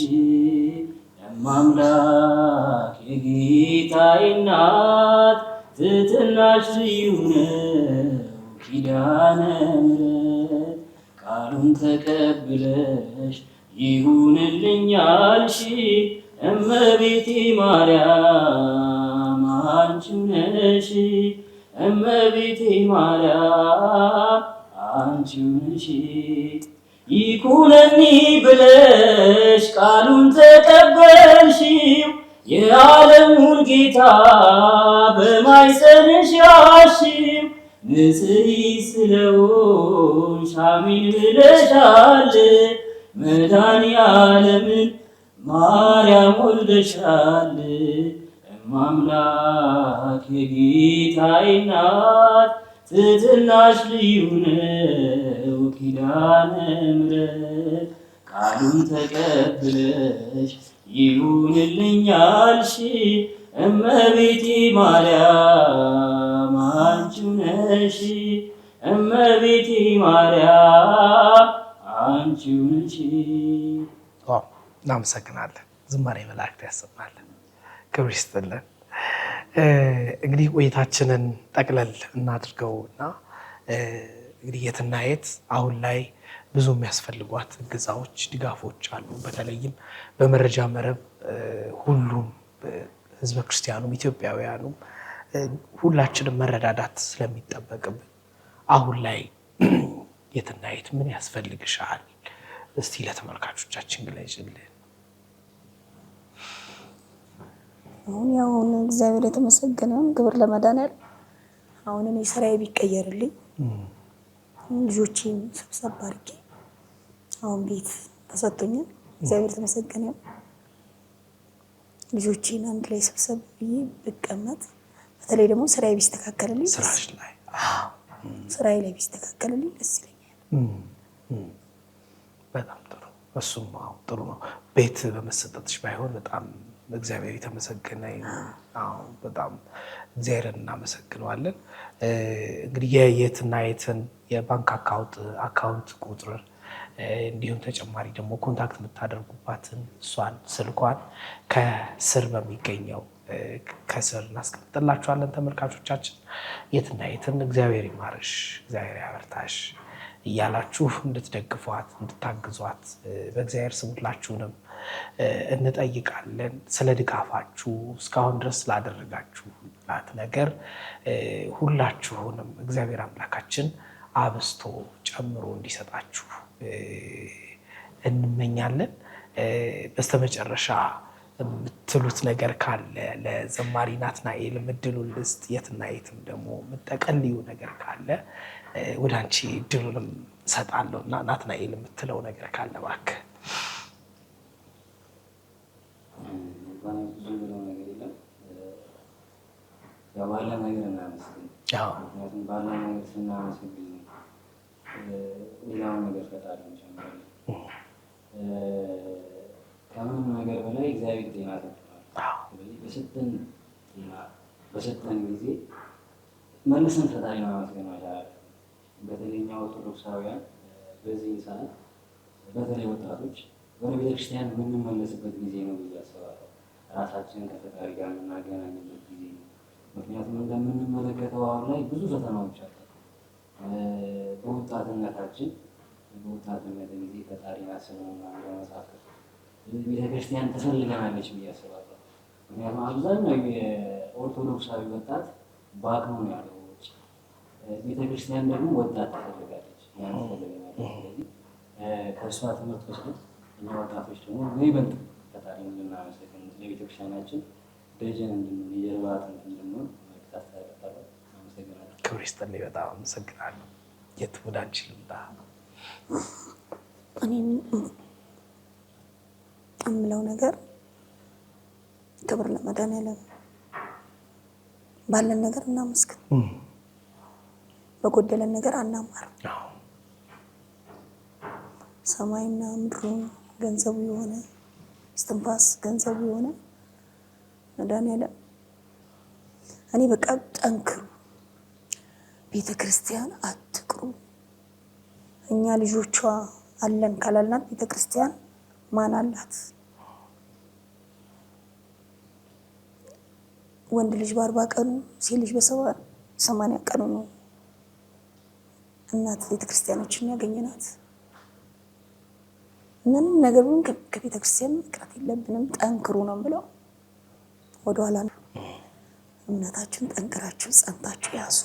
እማምላክ የጌታዬ እናት ትሕትናሽ ልዩ ነው ኪዳነ ምሕረት ቃሉን ተቀብለሽ ይሁንልኝ አልሽ እመቤቴ ማርያም አንቺው ነሽ እመቤቴ ማርያም አንቺው ነሽ። ይኩነኒ ብለሽ ቃሉን ተቀበልሽው የዓለሙን ጌታ በማኅፀንሽ ያዝሽው ንጽሕት ስለሆንሽ አሜን ብለሻል መድኃኒዓለምን ማርያም ወልደሻል እማምላክ የጌታዬ እናት ትሕትናሽ ልዩ ነው ኪዳነ ምሕረት ቃሉን ተቀብለሽ ይሁንልኝ አልሽ እመቤቴ ማርያም አንቺው ነሽ እመቤቴ ማርያም አንቺው ነሽ። እናመሰግናለን። ዝማሬ መላእክት ያሰማልን፣ ክብር ይስጥልን። እንግዲህ ቆይታችንን ጠቅለል እናድርገውና እንግዲህ የትናየት አሁን ላይ ብዙ የሚያስፈልጓት እገዛዎች፣ ድጋፎች አሉ። በተለይም በመረጃ መረብ ሁሉም ህዝበ ክርስቲያኑም ኢትዮጵያውያኑም ሁላችንም መረዳዳት ስለሚጠበቅብን አሁን ላይ የትናየት ምን ያስፈልግሻል? እስቲ ለተመልካቾቻችን ግለጭልን። አሁን ያው እግዚአብሔር የተመሰገነውን ክብር ለመድኃኒዓለም። አሁን እኔ ስራዬ ቢቀየርልኝ ልጆቼን ሰብሰብ አድርጌ አሁን ቤት ተሰጥቶኛል፣ እግዚአብሔር ተመሰገነ። ልጆቼን አንድ ላይ ሰብሰብ ብዬ ብቀመጥ፣ በተለይ ደግሞ ስራዬ ቢስተካከልልኝ ስራዬ ላይ ቢስተካከልልኝ ደስ ይለኛል። በጣም ጥሩ። እሱም ጥሩ ነው። ቤት በመሰጠትሽ ባይሆን በጣም እግዚአብሔር የተመሰገነ ይሁን። በጣም እግዚአብሔርን እናመሰግነዋለን። እንግዲህ የየትና የትን የባንክ አካውንት ቁጥር እንዲሁም ተጨማሪ ደግሞ ኮንታክት የምታደርጉባትን እሷን ስልኳን ከስር በሚገኘው ከስር እናስቀምጥላችኋለን። ተመልካቾቻችን የትና የትን እግዚአብሔር ይማርሽ፣ እግዚአብሔር ያበርታሽ እያላችሁ እንድትደግፏት እንድታግዟት በእግዚአብሔር ስም ሁላችሁንም እንጠይቃለን። ስለ ድጋፋችሁ እስካሁን ድረስ ስላደረጋችሁላት ነገር ሁላችሁንም እግዚአብሔር አምላካችን አብስቶ ጨምሮ እንዲሰጣችሁ እንመኛለን። በስተመጨረሻ የምትሉት ነገር ካለ ለዘማሪ ናትናኤል እድሉን ልስጥ። የትና የትም ደግሞ የምጠቀልዩ ነገር ካለ ወደ አንቺ እድሉንም እሰጣለሁ እና ናትናኤል የምትለው ነገር ካለ እባክህ። ባለ ነገር እናመስግን። ምክንያቱም ባለ ነገር ስናመሰግን ሌላውን ነገር ፈጣሪ እንጨምራለን። ከምንም ነገር በላይ እግዚአብሔር ጤና ሰጥቷል። ስለዚህ በሰጠን ጤና በሰጠን ጊዜ መልሰን ፈጣሪ ማመስገን መቻል። በተለይ እኛ ኦርቶዶክሳውያን በዚህ ሰዓት በተለይ ወጣቶች ወደ ቤተክርስቲያን የምንመለስበት ጊዜ ነው ብዬ አስባለሁ። ራሳችንን ከፈጣሪ ጋር የምናገናኝበት ጊዜ ነው። ምክንያቱም እንደምንመለከተው አሁን ላይ ብዙ ፈተናዎች አሉ። በወጣትነታችን በወጣትነት ጊዜ ፈጣሪን አስበውና በመጽሐፍ ቤተክርስቲያን ተፈልገናለች ብዬ አስባለሁ። ምክንያቱም አብዛኛው የኦርቶዶክሳዊ ወጣት በአቅሙ ነው ያለው ውጭ፣ ቤተክርስቲያን ደግሞ ወጣት ትፈልጋለች፣ ያን ትፈልገናለች። ስለዚህ ከእሷ ትምህርት ወስደን እኛ ወጣቶች ደግሞ በይበልጥ ፈጣሪን እንድናመሰግን ለቤተክርስቲያናችን ደጀን እንድንሆን የጀርባ አጥንት እንድንሆን ታስተላልፋለሁ። አመሰግናለሁ። ክብር ይስጥልኝ። በጣም አመሰግናለሁ። የት ወደ አንቺ ልምጣ? እኔም የምለው ነገር ክብር ለመድኃኒዓለም፣ ባለን ነገር እናመስግን፣ በጎደለን ነገር አናማር። ሰማይና ምድሩን ገንዘቡ የሆነ እስትንፋስ ገንዘቡ የሆነ መድኃኒዓለም እኔ በቃ ጠንክሩ፣ ቤተ ክርስቲያን አትቅሩ። እኛ ልጆቿ አለን ካላልናት ቤተ ክርስቲያን ማን አላት? ወንድ ልጅ በ40 ቀኑ ሴት ልጅ በ80 ቀኑ ነው እናት ቤተ ክርስቲያኖችን ያገኘናት። ምንም ነገር ግን ከቤተ ክርስቲያን መቅረት የለብንም። ጠንክሩ ነው የምለው። ወደኋላ ነው። እምነታችሁን ጠንክራችሁ ጸንታችሁ ያዙ።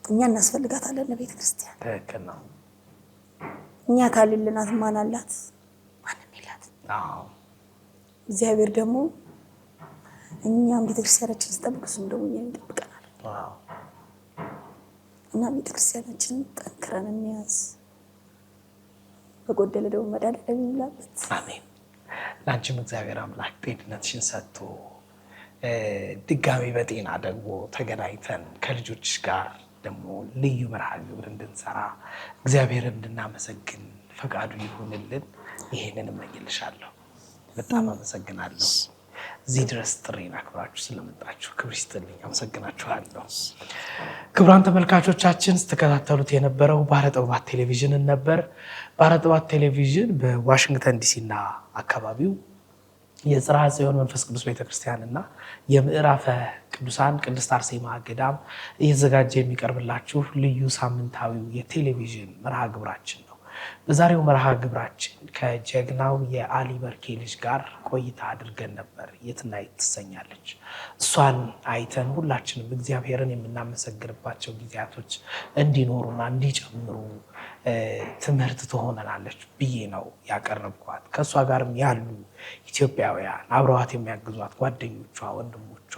እኛ እናስፈልጋታለን ለቤተ ክርስቲያን። ትክክል ነው። እኛ ካልልናት ማን አላት? ማንም የላት። እግዚአብሔር ደግሞ እኛም ቤተ ክርስቲያናችንን ስጠብቅ እሱም ደግሞ እኛን ይጠብቀናል። እና ቤተ ክርስቲያናችንን ጠንክረን እንያዝ። በጎደለ ደግሞ መድኃኒዓለም ይሙላበት። አሜን። ለአንቺም እግዚአብሔር አምላክ ጤንነትሽን ሰጥቶ ድጋሚ በጤና ደግሞ ተገናኝተን ከልጆችሽ ጋር ደግሞ ልዩ መርሃ ግብር እንድንሰራ እግዚአብሔርን እንድናመሰግን ፈቃዱ ይሁንልን። ይሄንን እመኝልሻለሁ። በጣም አመሰግናለሁ። እዚህ ድረስ ጥሪን አክብራችሁ ስለመጣችሁ ክብር ይስጥልኝ። አመሰግናችኋለሁ። ክቡራን ተመልካቾቻችን ስትከታተሉት የነበረው ባህረ ጥበባት ቴሌቪዥንን ነበር። ባህረ ጥበባት ቴሌቪዥን በዋሽንግተን ዲሲና አካባቢው የጽርሐ ጽዮን መንፈስ ቅዱስ ቤተክርስቲያን እና የምዕራፈ ቅዱሳን ቅድስት አርሴማ ገዳም እየተዘጋጀ የሚቀርብላችሁ ልዩ ሳምንታዊው የቴሌቪዥን መርሃ ግብራችን ነው። በዛሬው መርሃ ግብራችን ከጀግናው የአሊ በርኬ ልጅ ጋር ቆይታ አድርገን ነበር። የትና የት ትሰኛለች። እሷን አይተን ሁላችንም እግዚአብሔርን የምናመሰግንባቸው ጊዜያቶች እንዲኖሩና እንዲጨምሩ ትምህርት ትሆነናለች ብዬ ነው ያቀረብኳት። ከእሷ ጋርም ያሉ ኢትዮጵያውያን አብረዋት የሚያግዟት ጓደኞቿ፣ ወንድሞቿ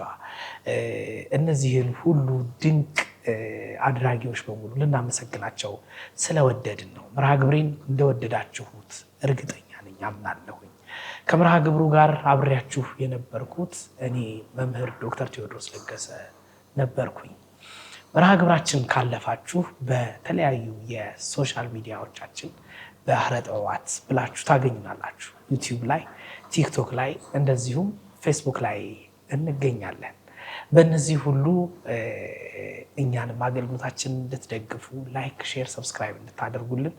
እነዚህን ሁሉ ድንቅ አድራጊዎች በሙሉ ልናመሰግናቸው ስለወደድን ነው። መርሃ ግብሬን እንደወደዳችሁት እርግጠኛ ነኝ፣ አምናለሁኝ። ከመርሃ ግብሩ ጋር አብሬያችሁ የነበርኩት እኔ መምህር ዶክተር ቴዎድሮስ ለገሰ ነበርኩኝ። መርሃ ግብራችን ካለፋችሁ በተለያዩ የሶሻል ሚዲያዎቻችን ባህረ ጥበባት ብላችሁ ታገኙናላችሁ። ዩቲዩብ ላይ፣ ቲክቶክ ላይ እንደዚሁም ፌስቡክ ላይ እንገኛለን። በእነዚህ ሁሉ እኛንም አገልግሎታችን እንድትደግፉ ላይክ፣ ሼር፣ ሰብስክራይብ እንድታደርጉልን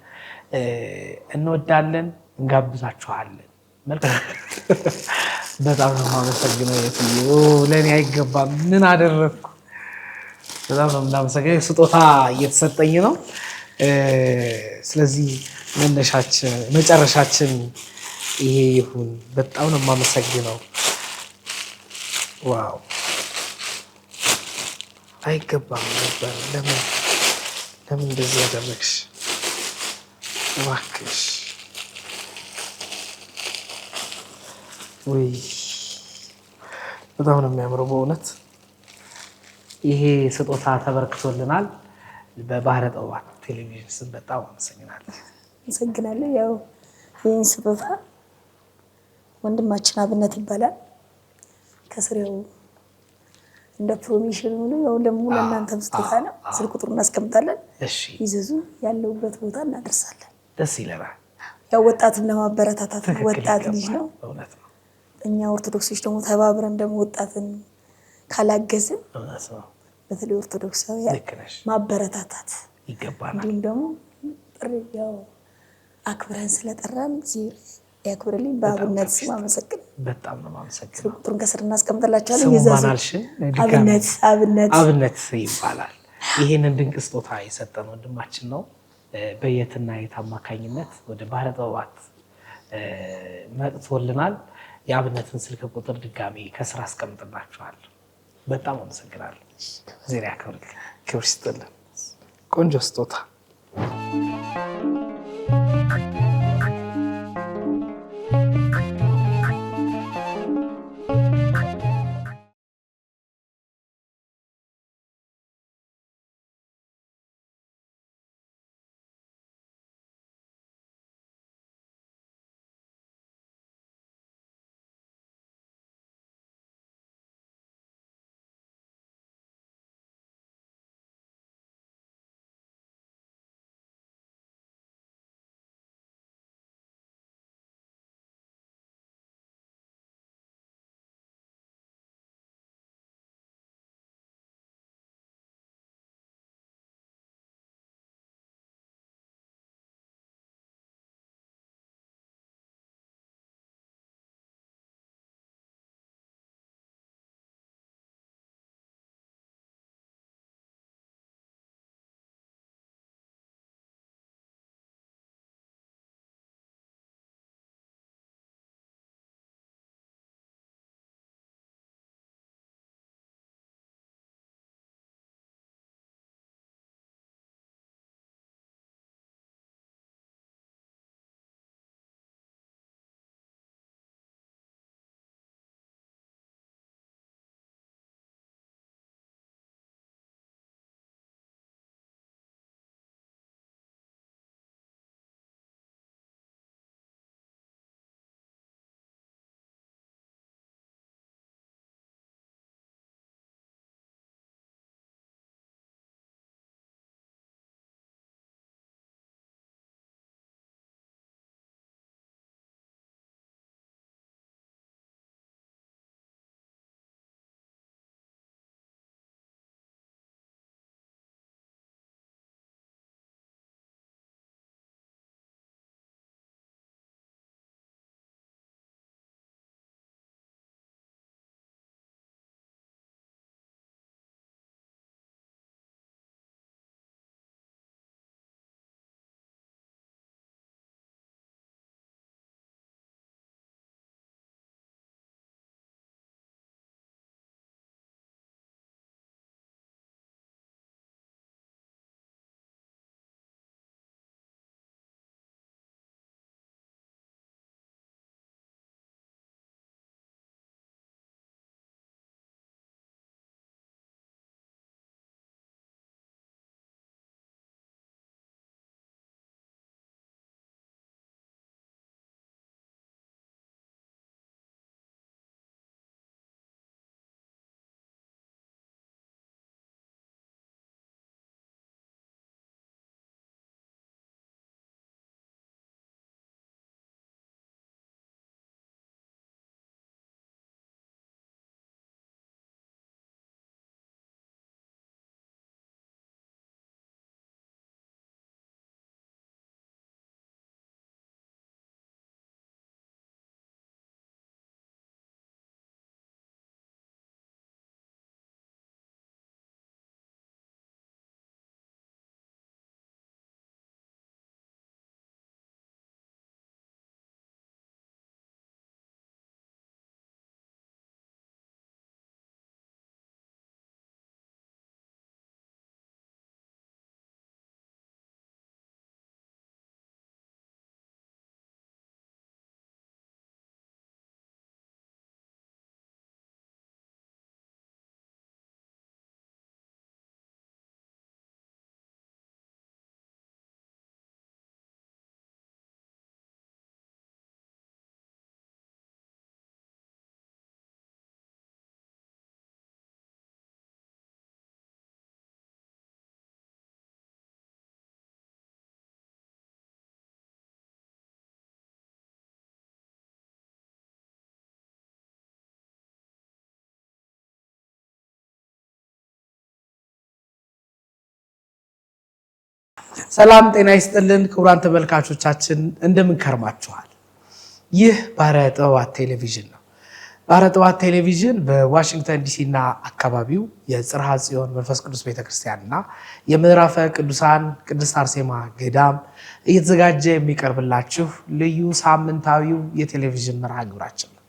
እንወዳለን፣ እንጋብዛችኋለን። መልካም በጣም ነው የማመሰግነው። ለእኔ አይገባም፣ ምን አደረግኩ? በጣም ነው የምናመሰግነው። ስጦታ እየተሰጠኝ ነው። ስለዚህ መጨረሻችን ይሄ ይሁን። በጣም ነው የማመሰግነው። ዋው አይገባም ነበር። ለምን እንደዚህ ያደረግሽ? እባክሽ ወይ በጣም ነው የሚያምረው በእውነት። ይሄ ስጦታ ተበርክቶልናል። በባህረ ጥበባት ቴሌቪዥን ስም በጣም አመሰግናለሁ። ያው ይህን ስጦታ ወንድማችን አብነት ይባላል። ከስሬው እንደ ፕሮሚሽን ሆኖ ያው ለእናንተም ስጦታ ነው። ስልክ ቁጥሩ እናስቀምጣለን። ይዘዙ፣ ያለውበት ቦታ እናደርሳለን። ደስ ይለናል። ያው ወጣትን ለማበረታታት ነው። ወጣት ልጅ ነው። እኛ ኦርቶዶክሶች ደግሞ ተባብረን ደግሞ ወጣትን ካላገዝን በተለይ ኦርቶዶክሳውያን ማበረታታት ይገባናል። እንዲሁም ደግሞ ጥሪ ያው አክብረን ስለጠራን ያክብርልኝ። በአብነት ስም አመሰግን። በጣም ነው የማመሰግነው። ስልክ ቁጥሩን ከስር እናስቀምጥላችኋለን። አብነት ይባላል። ይሄንን ድንቅ ስጦታ የሰጠን ወንድማችን ነው። በየትና የት አማካኝነት ወደ ባህረ ጥበባት መጥቶልናል። የአብነትን ስልክ ቁጥር ድጋሚ ከስራ አስቀምጥላችኋለሁ። በጣም አመሰግናለሁ። ዜና ያክብርልኝ። ክብር ይስጥልን። ቆንጆ ስጦታ ሰላም ጤና ይስጥልን ክቡራን ተመልካቾቻችን እንደምን ከርማችኋል? ይህ ባህረ ጥበባት ቴሌቪዥን ነው። ባህረ ጥበባት ቴሌቪዥን በዋሽንግተን ዲሲና አካባቢው የጽርሐ ጽዮን መንፈስ ቅዱስ ቤተክርስቲያንና የምዕራፈ ቅዱሳን ቅድስት አርሴማ ገዳም እየተዘጋጀ የሚቀርብላችሁ ልዩ ሳምንታዊው የቴሌቪዥን መርሃ ግብራችን ነው።